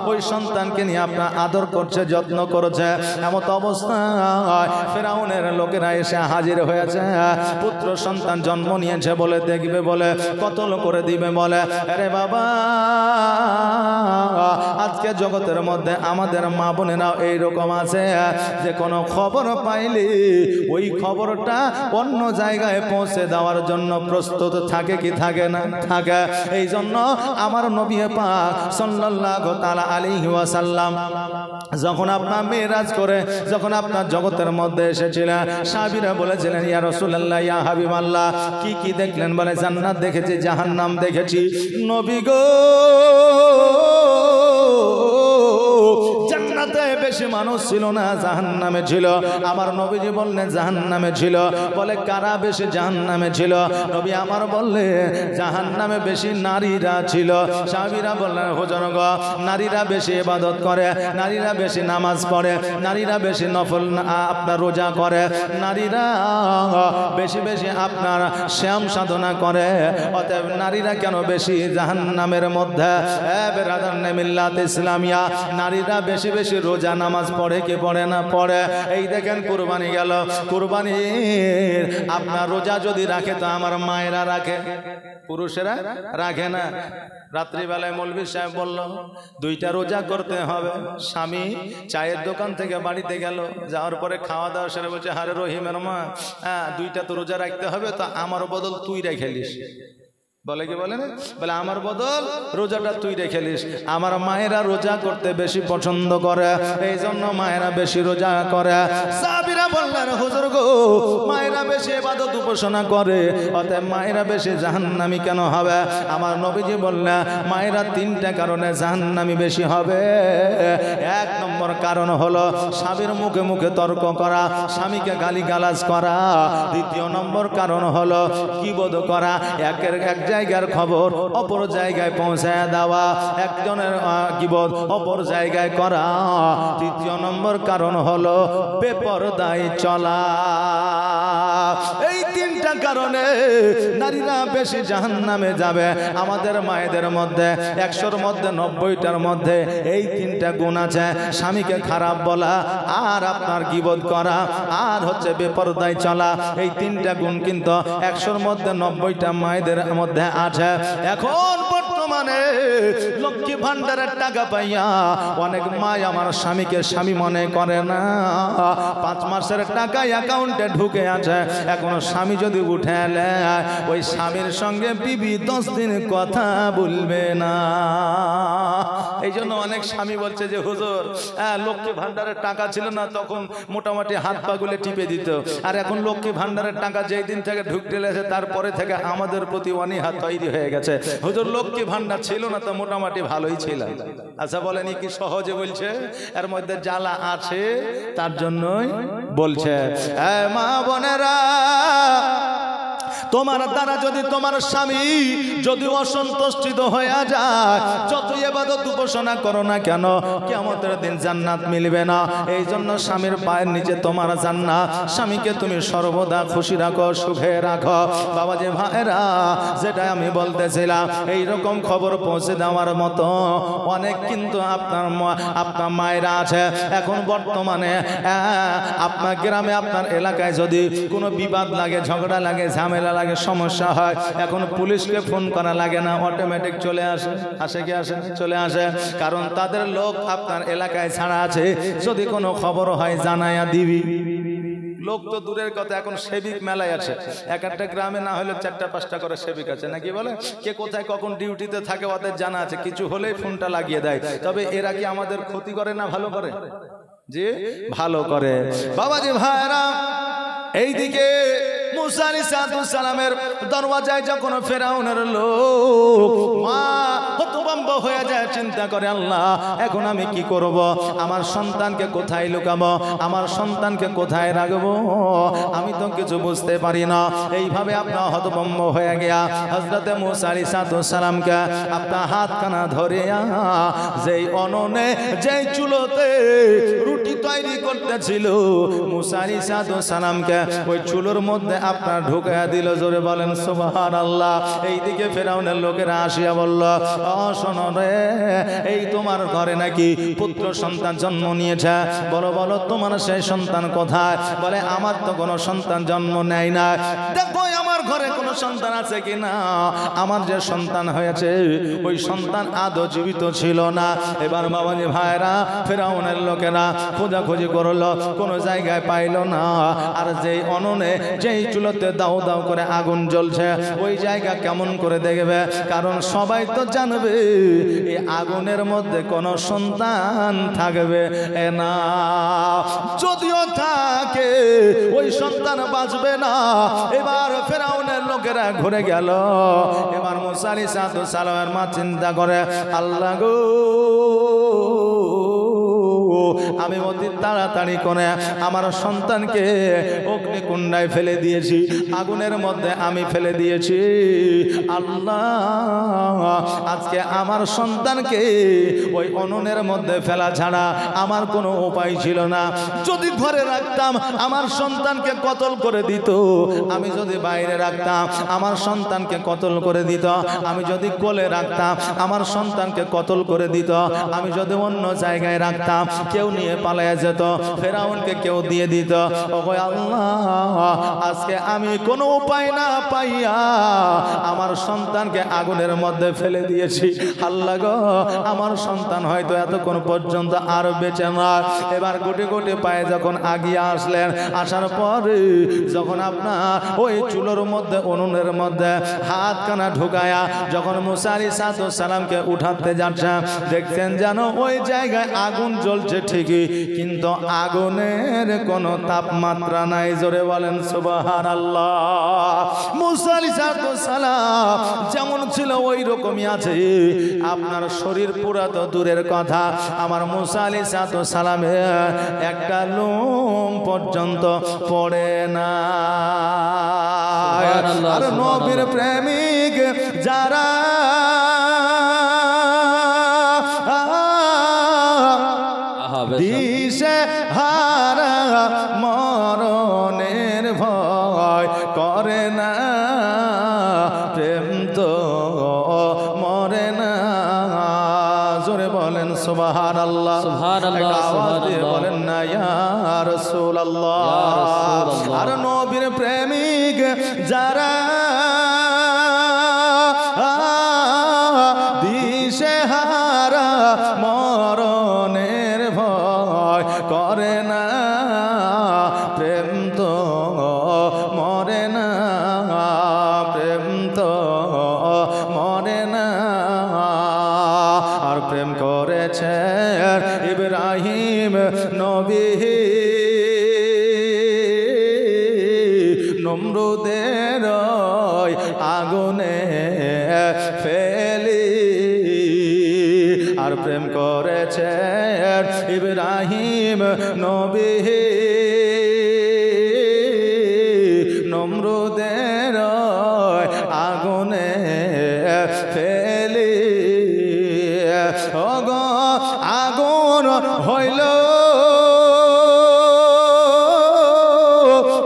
ওই সন্তানকে নিয়ে আপনার আদর করছে, যত্ন করেছে। এমত অবস্থায় ফেরাউনের লোকেরা এসে হাজির হয়েছে। পুত্র সন্তান জন্ম নিয়েছে বলে দেখবে, বলে কতল করে দিবে, বলে আরে বাবা, আজকে জগতের মধ্যে আমাদের মা বোনেরাও এইরকম আছে যে কোনো খবর পাইলে ওই খবরটা অন্য জায়গায় পৌঁছে দেওয়ার জন্য প্রস্তুত থাকে কি থাকে না? থাকে। এই জন্য আমার নবী পাক সাল্লাল্লাহু তাআলা আলাইহি ওয়াসাল্লাম যখন আপনার মেরাজ করে যখন আপনার জগতের মধ্যে এসেছিলেন, সাহাবীরা বলেছিলেন ইয়া রাসূলুল্লাহ, ইয়া হাবিবাল্লাহ, কি কি দেখলেন? বলে জান্নাত দেখেছি, জাহান্নাম দেখেছি। নবী গো, জান্নাতে বেশি মানুষ ছিল না, জাহান্নামে ছিল। আমার নবীজি বললেন জাহান্নামে ছিল। বলে কারা বেশি জাহান্নামে ছিল? নবী আমার বললেন জাহান্নামে বেশি নারীরা ছিল। সাহাবীরা বললেন হুজুর গো, নারীরা বেশি ইবাদত করে, নারীরা বেশি নামাজ পড়ে, নারীরা বেশি নফল আপনার রোজা করে, নারীরা বেশি বেশি আপনার শ্যাম সাধনা করে। অতএব নারীরা কেন বেশি জাহান্নামের মধ্যে? বেরাদারনে মিল্লাত ইসলামিয়া, নারীরা বেশি বেশি রোজা নামাজ পড়ে কি পড়ে না? পড়ে। এই দেখেন কুরবানি গেল, কুরবানির আপনার রোজা যদি রাখে তো আমার মায়েরা রাখে, পুরুষেরা রাখে না। রাত্রিবেলায় মৌলভী সাহেব বলল দুইটা রোজা করতে হবে। স্বামী চায়ের দোকান থেকে বাড়িতে গেল, যাওয়ার পরে খাওয়া দাওয়া সেরে বলছে হারে রহিমের মা, দুইটা তো রোজা রাখতে হবে, তো আমার বদল তুই রেখেলিস। বলে কি বলে না? বলে আমার বদল রোজাটা তুই রেখেলিস। আমার মায়েরা রোজা করতে বেশি পছন্দ করে, এই জন্য মায়েরা বেশি রোজা করে। সাহাবীরা বললেন হুজুর গো, মায়েরা বেশি ইবাদত উপাসনা করে, অতএব মায়েরা বেশি জাহান্নামী কেন হবে? আমার নবীজি বললেন মায়েরা তিনটা কারণে জাহান্নামী বেশি হবে। এক নম্বর কারণ হলো স্বামীর মুখে মুখে তর্ক করা, স্বামীকে গালিগালাজ করা। দ্বিতীয় নম্বর কারণ হলো গীবত করা, এক জায়গার খবর অপর জায়গায় পৌঁছায় দেওয়া, একজনের গীবত অপর জায়গায় করা। তৃতীয় নম্বর কারণ হলো বেপরদায় চলা। এই তিনটা কারণে নারীরা বেশি জাহান্নামে যাবে। আমাদের মায়েদের মধ্যে 100-র মধ্যে 90টার মধ্যে এই তিনটা গুণ আছে, স্বামীকে খারাপ বলা, আর আপনার গীবত করা, আর হচ্ছে বেপরদায় চলা। এই তিনটা গুণ কিন্তু 100-র মধ্যে 90টা মায়েদের মধ্যে আছে। এখন বর্তমানে লক্ষ্মী ভান্ডারের টাকা পাইয়া অনেক মা আমার স্বামীকে স্বামী মনে করে না। 5 মাসের টাকা অ্যাকাউন্টে ঢুকে আছে, এখনো স্বামী যদি উঠে এলে ওই স্বামীর সঙ্গে বিবি 10 দিন কথা বলবে না। এই জন্য অনেক স্বামী বলছে যে হুজুর লক্ষ্মী ভান্ডারের টাকা ছিল না তখন মোটামুটি হাত পাগুলে টিপে দিত, আর এখন লক্ষ্মী ভান্ডারের টাকা যেই দিন থেকে ঢুকতে লেগেছে তারপরে থেকে আমাদের প্রতি অনীহা তৈরি হয়ে গেছে। হুজুর লক্ষ্মী ভান্ডার ছিল না তো মোটামুটি ভালোই ছিল। আচ্ছা বলেনি কি সহজে বলছে? এর মধ্যে জ্বালা আছে, তার জন্যই বলছে। মা বোনেরা, তোমার দ্বারা যদি তোমার স্বামী যদি অসন্তুষ্ট হয়ে যায়, যত ইবাদত উপাসনা করো না কেন, কিয়ামতের দিন জান্নাত মিলবে না। এই জন্য স্বামীর পায়ের নিচে তোমার জান্নাত। স্বামীকে তুমি সর্বদা খুশি রাখো, সুখে রাখো। বাবাজি ভাইরা, যেটা আমি বলতেছিলাম, এইরকম খবর পৌঁছে দেওয়ার মতো অনেক কিন্তু আপনার মায়েরা আছে। এখন বর্তমানে আপনার গ্রামে আপনার এলাকায় যদি কোনো বিবাদ লাগে, ঝগড়া লাগে, ঝামেলা লাগে সমস্যা হয়, এখন পুলিশকে ফোন করা লাগে না, অটোমেটিক চলে আসে। আসে কি আসে? চলে আসে। কারণ তাদের লোক আপনার এলাকায় ছাড়া আছে, যদি কোনো খবর হয় জানায়া দিবি। লোক তো দূরের কথা, এখন সেবিক মেলায় আছে। এক একটা গ্রামে না হলে 4-5টা করে সেবিক আছে, নাকি বলে? কে কোথায় কখন ডিউটিতে থাকে ওদের জানা আছে, কিছু হলেই ফোনটা লাগিয়ে দেয়। তবে এরা কি আমাদের ক্ষতি করে না ভালো করে? যে ভালো করে। বাবাজি ভাইরা, এইদিকে মুসা আলাইহিস সালামের দরওয়াজায় যখন ফেরাউনের লোক মা হতভম্ব হয়ে যায়, চিন্তা করে আল্লাহ এখন আমি কি করব, আমার সন্তানকে কোথায় লুকাবো, আমার সন্তানকে কোথায় রাখবো, আমি তো কিছু বুঝতে পারি না। এইভাবে আপনার হতভম্ব হয়ে গিয়া হযরতে মুসা আলাইহিস সালামকে আপনার হাতখানা ধরিয়া যেই অননে যেই চুলোতে রুটি তৈরি করতেছিল মুসা আলাইহিস সালামকে ওই চুলোর মধ্যে আপনার ঢুকায়া দিল। জোরে বলেন সুবহানাল্লাহ। এইদিকে ফেরাউনের লোকেরা আসিয়া বলল, শোনো রে, এই তোমার ঘরে নাকি পুত্র সন্তান জন্ম নিয়েছে, বলো বলো তোমার সেই সন্তান কোথায়? বলে আমার তো কোনো সন্তান জন্ম নেয় না, দেখো আমার ঘরে কোনো সন্তান আছে কিনা। আমার যে সন্তান হয়েছে ওই সন্তান আদৌ জীবিত ছিল না। এবার বাবাজি ভাইরা, ফেরাউনের লোকেরা খোঁজাখুঁজি করলো, কোনো জায়গায় পাইল না। আর যেই অননে যেই চুলোতে দাও দাও করে আগুন জ্বলছে ওই জায়গা কেমন করে দেখবে? কারণ সবাই তো জানবে এই আগুনের মধ্যে কোনো সন্তান থাকবে না, যদিও থাকে ওই সন্তান বাঁচবে না। এবার ফেরাউনের লোকেরা ঘুরে গেল। এবার মুসা আলাইহিস সালামের মা চিন্তা করে, আল্লাহ গো, আমি অতি তাড়াতাড়ি করে আমার সন্তানকে অগ্নিকুণ্ডায় ফেলে দিয়েছি, আগুনের মধ্যে আমি ফেলে দিয়েছি। আল্লাহ, আজকে আমার সন্তানকে ওই উনুনের মধ্যে ফেলা ছাড়া আমার কোনো উপায় ছিল না। যদি ঘরে রাখতাম আমার সন্তানকে কতল করে দিত, আমি যদি বাইরে রাখতাম আমার সন্তানকে কতল করে দিত, আমি যদি কোলে রাখতাম আমার সন্তানকে কতল করে দিত, আমি যদি অন্য জায়গায় রাখতাম কেউ নিয়ে পালায়া যেত, ফেরাউনকে কেউ দিয়ে দিত। ওগো আল্লাহ, আজকে আমি কোনো উপায় না পাইয়া আমার সন্তানকে আগুনের মধ্যে ফেলে দিয়েছি। আল্লাহ গো, আমার সন্তান হয়তো এতক্ষণ পর্যন্ত আর বেঁচে না। এবার গুটি গুটি পায়ে যখন আগিয়ে আসলেন, আসার পরে যখন আপনার ওই চুলোর মধ্যে উনুনের মধ্যে হাতখানা ঢুকায়া যখন মুসা আলাইহিস সালামকে উঠাতে যাচ্ছেন, দেখছেন যেন ওই জায়গায় আগুন জ্বলছে ঠিকই, কিন্তু আগুনের কোনো তাপমাত্রা নাই। জোরে বলেন সুবহানাল্লাহ। মুসা আলাইহিস সালাম যেমন ছিল ওই রকমই আছে, আপনার শরীর পুরা তো দূরের কথা, আমার মুসা আলাইহিস সালামের একটা লোম পর্যন্ত পড়ে না। আর নবীর প্রেমিক যারা দিশে হারা মরণের ভয় করে না, প্রেম তো মরে না। জোরে বলেন সুবহানাল্লাহ। সুবহানাল্লাহ, আওয়াজ দিয়ে বলেন না ইয়া রাসূলুল্লাহ। আর নবীর প্রেমিক যারা দিশে হারা মরণের ভয় করে না, প্রেম তো মরে না, প্রেম তো মরে না। আর প্রেম করেছে ইব্রাহিম নবী নমরুদের আগুনে ফেলি। আর প্রেম করেছে ইব্রাহিম নবী নমরুদের আগুনে ফেলি। ওগো আগুন হইল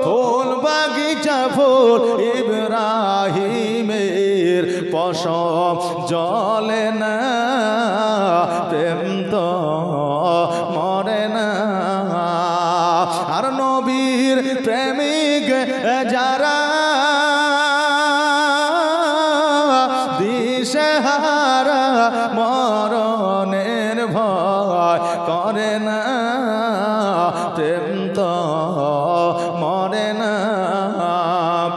ফুল বাগিচা ফুল ইব্রাহিমের পশম জলে না, প্রেম তো মরে না। আর নবীর প্রেমিক যারা দিশেহারা মরণের ভয় করে না প্রেম তো মরে না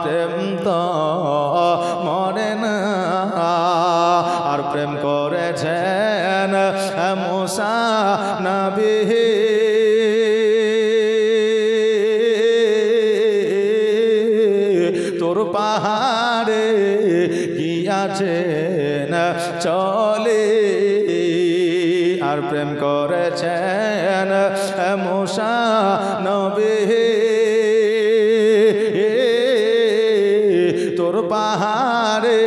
প্রেম তো মরে না আর প্রেম করেছেন মুসা নবী তোর পাহাড়ে গিয়াছেন চলে আর প্রেম করেছেন মুসা নবী তোর পাহাড়ে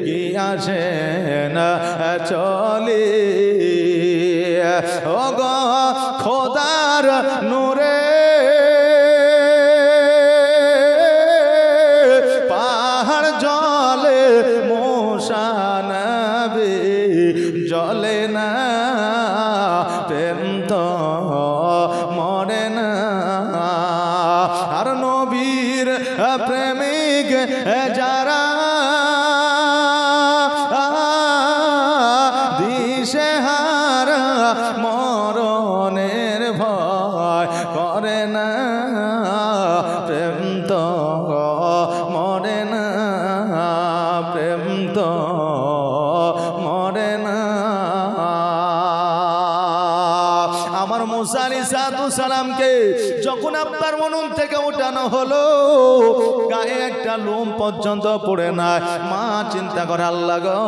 গিয়াছেন চলে ও গো খোদার নূরে পাহাড় জলে মুসা নবী জলে না প্রেম তো মরে না আর নবীর প্রেমিক যারা দিশেহারা মরণের ভয় করে না প্রেম তো মরে না প্রেম তো মরে না আমার মুসা আলাইহিস সালামকে যখন আপনার মনন থেকে উঠানো হলো গায়ে একটা লোম পর্যন্ত পড়ে না মা চিন্তা করে আল্লাহ গো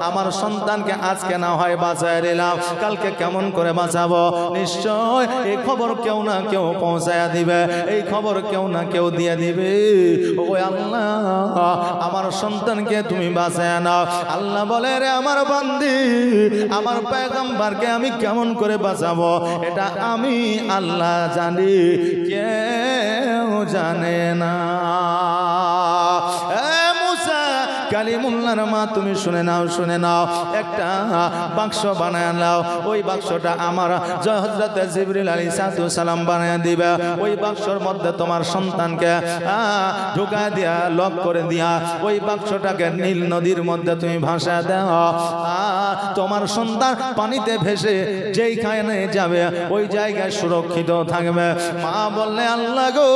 আমার সন্তানকে আজকে না হয় বাঁচায় নিলাম কালকে কেমন করে বাঁচাবো নিশ্চয় এই খবর কেউ না কেউ পৌঁছায়া দিবে এই খবর কেউ না কেউ দিয়ে দিবে ও আল্লাহ আমার সন্তানকে তুমি বাঁচায় নাও আল্লাহ বলে রে আমার বান্দি আমার পয়গম্বরকে আমি কেমন করে বাঁচাবো এটা আমি আল্লাহ জানি কেউ জানে না কালিমুল্লাহর মা তুমি শুনে নাও একটা বাক্স বানায় নাও ওই বাক্সটা আমার হযরত জিবরিল আলাইহিস সালাম বানায় দিবে ওই বাক্সর মধ্যে তোমার সন্তানকে ঢুকায় দিয়া লক করে দিয়া ওই বাক্সটাকে নীল নদীর মধ্যে তুমি ভাসা দাও তোমার সন্তান পানিতে ভেসে যেইখানে যাবে ওই জায়গায় সুরক্ষিত থাকবে মা বললে আল্লাহ গো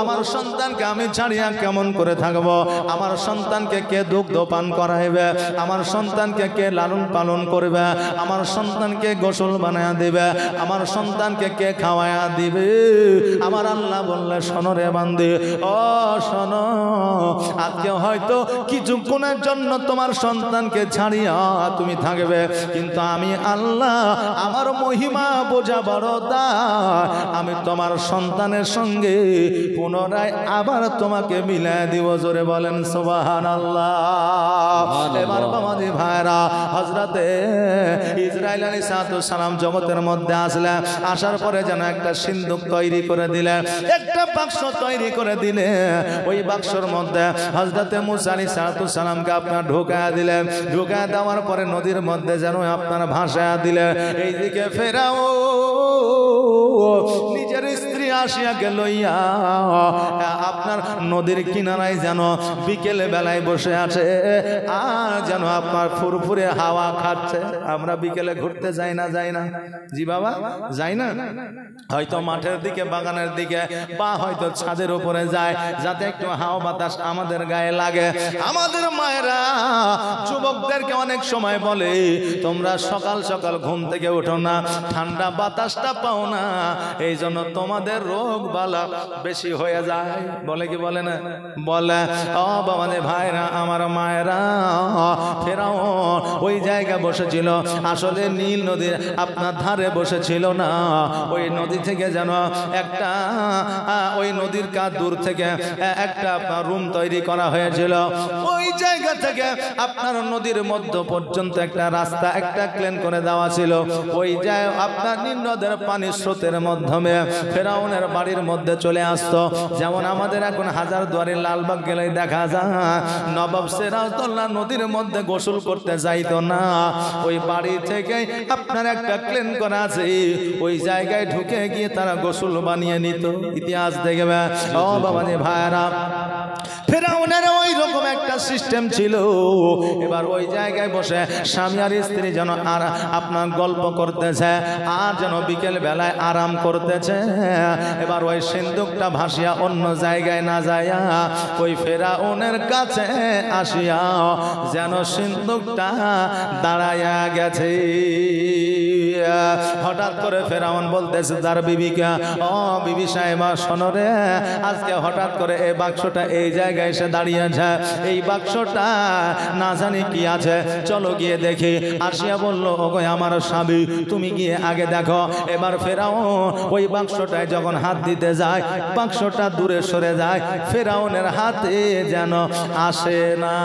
আমার সন্তানকে আমি ছাড়িয়া কেমন করে থাকবো আমার সন্তানকে কে দুগ্ধ পান করাইবে আমার সন্তানকে কে লালন পালন করবে আমার সন্তানকে গোসল বানায়া দিবে আমার সন্তানকে কে খাওয়ায়া দিবে আমার আল্লাহ বললে শোনো রে বান্দি ও শোনো আজকে হয়তো কিছুক্ষণের জন্য তোমার সন্তানকে ছাড়িয়া তুমি থাকবে কিন্তু আমি আল্লাহ আমার মহিমা বোঝা বড় দায় আমি তোমার সন্তানের সঙ্গে পুনরায় আবার তোমাকে মিলায় দিব জোরে বলেন সুবহানাল্লাহ এবার বাবাজি ভাইরা হযরতে ইসরাইল আলাইহিস সালাম জগতের মধ্যে আসলেন আসার পরে যেন একটা সিন্দুক তৈরি করে দিলেন একটা বাক্স তৈরি করে দিলেন ওই বাক্সর মধ্যে হযরতে মুসা আলাইহিস সালামকে আপনার ঢোকায়া দিলেন ঢোকায়া দেওয়ার পরে নদীর মধ্যে যেন আপনার ভাসায়া দিলেন এইদিকে ফেরাও নিজের স্ত্রী আসিয়াকে লইয়া আপনার নদীর কিনারায় যেন বিকেলে বেলায় বসে আছে আর যেন আপনার ফুরফুরে হাওয়া খাচ্ছে আমরা বিকেলে ঘুরতে যাই না জি বাবা যাই না হয়তো মাঠের দিকে বাগানের দিকে বা হয়তো ছাদের উপরে যায় যাতে একটু হাওয়া বাতাস আমাদের গায়ে লাগে আমাদের মায়েরা যুবকদেরকে অনেক সময় বলে তোমরা সকাল সকাল ঘুম থেকে ওঠো না ঠান্ডা বাতাসটা পাও না এই জন্য তোমাদের রোগ বালা বেশি হয়ে যায় বলে কি বলে না বলে ও বাবাদের ভাইরা আমার মায়েরা ফেরাও ওই জায়গায় বসেছিল আসলে নীল নদীর আপনার ধারে বসেছিল না ওই নদী থেকে যেন একটা ওই নদীর কাছ দূর থেকে একটা আপনার রুম তৈরি করা হয়েছিল ওই জায়গা থেকে আপনার নদীর মধ্য পর্যন্ত একটা রাস্তা একটা ক্লেন করে দেওয়া ছিল ওই জায়গায় আপনার নীল নদের পানির স্রোতের মাধ্যমে ফেরাউনের বাড়ির মধ্যে চলে আসতো যেমন আমাদের এখন হাজারদুয়ারির লালবাগ গেলে দেখা যায় নবাব সিরাজউদ্দৌলা নদীর মধ্যে গোসল করতে যাইতো না ওই বাড়ি থেকে আপনার একটা ক্লেন করা আছে ওই জায়গায় ঢুকে গিয়ে তারা গোসল বানিয়ে নিত ইতিহাস দেখবে ও বাবাজি ভাইরা ফেরাউনের ওই রকম একটা সিস্টেম ছিল। এবার ওই জায়গায় বসে স্বামী আর স্ত্রী যেন আর আপনার গল্প করতেছে, আর যেন বিকেল বেলায় আরাম করতেছে। এবার ওই সিন্দুকটা ভাসিয়া অন্য জায়গায় না যায়, ওই ফেরাউনের কাছে আসিয়া যেন সিন্দুকটা দাঁড়াইয়া গেছে। হঠাৎ করে ফেরাউন বলতেছে তার বিবিকে, ও বিবি সাহেবা শোনো রে, আজকে হঠাৎ করে এই বাক্সটা এই জায়গায় এসে দাঁড়িয়েছে, এই বাক্সটা না জানি কি আছে, চলো গিয়ে দেখি। আসিয়া বলল, ওগো আমার স্বামী, তুমি গিয়ে আগে দেখো। এবার ফেরাউন ওই বাক্সটায় যখন হাত দিতে যায়, বাক্সটা দূরে সরে যায়, ফেরাউনের হাতে যেন আসে না।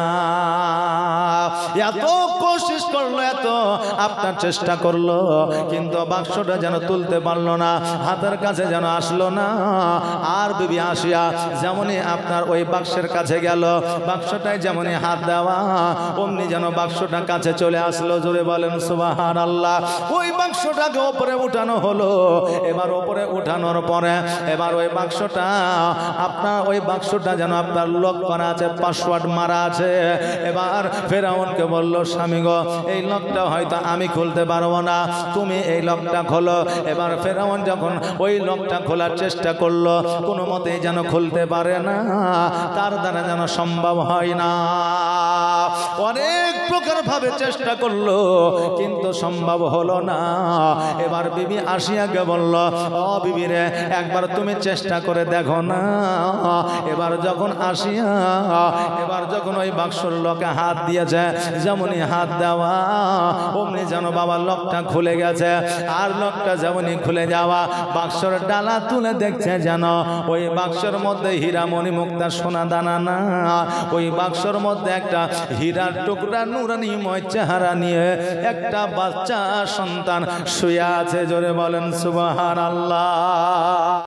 এত কোশিশ করলো, এত আপনার চেষ্টা করলো, কিন্তু বাক্সটা যেন তুলতে পারলো না, হাতের কাছে যেন আসলো না। আর বিবি আসিয়া যেমনই আপনার ওই বাক্সের কাছে গেল, বাক্সটায় যেমনই হাত দেওয়া, অমনি যেন বাক্সটা কাছে চলে আসলো। জোরে বলেন সুবহানাল্লাহ। ওই বাক্সটাকে উপরে উঠানো হলো। এবার উপরে উঠানোর পরে এবার ওই বাক্সটা আপনার ওই বাক্সটা যেন আপনার লক করা আছে, পাসওয়ার্ড মারা আছে। এবার ফেরাউনকে বলল, স্বামী গো, এই লকটা হয়তো আমি খুলতে পারবো না, তুমি এই লকটা খোলো। এবার ফেরাউন যখন ওই লকটা খোলার চেষ্টা করলো, কোনো মতেই যেন খুলতে পারে না, তার দ্বারা যেন সম্ভব হয় না। অনেক প্রকার ভাবে চেষ্টা করলো, কিন্তু সম্ভব হলো না। এবার বিবি আসিয়াকে বলল, ও বিবি রে, একবার তুমি চেষ্টা করে দেখো না। এবার যখন আসিয়া এবার যখন ওই বাক্সর লকে হাত দিয়েছে, যেমনই হাত দেওয়া অমনি যেন বাবা লকটা খুলে গেছে। আর লকটা যেমনই খুলে যাওয়া, বাক্সর ডালা তুলে দেখছে যেন ওই বাক্সর মধ্যে হীরামণি মুক্তা সোনা দানা না, ওই বাক্সর মধ্যে একটা হীরার টুকরা নুরানিময় চেহারা নিয়ে একটা বাচ্চা সন্তান শুয়ে আছে। জোরে বলেন সুবহানাল্লাহ।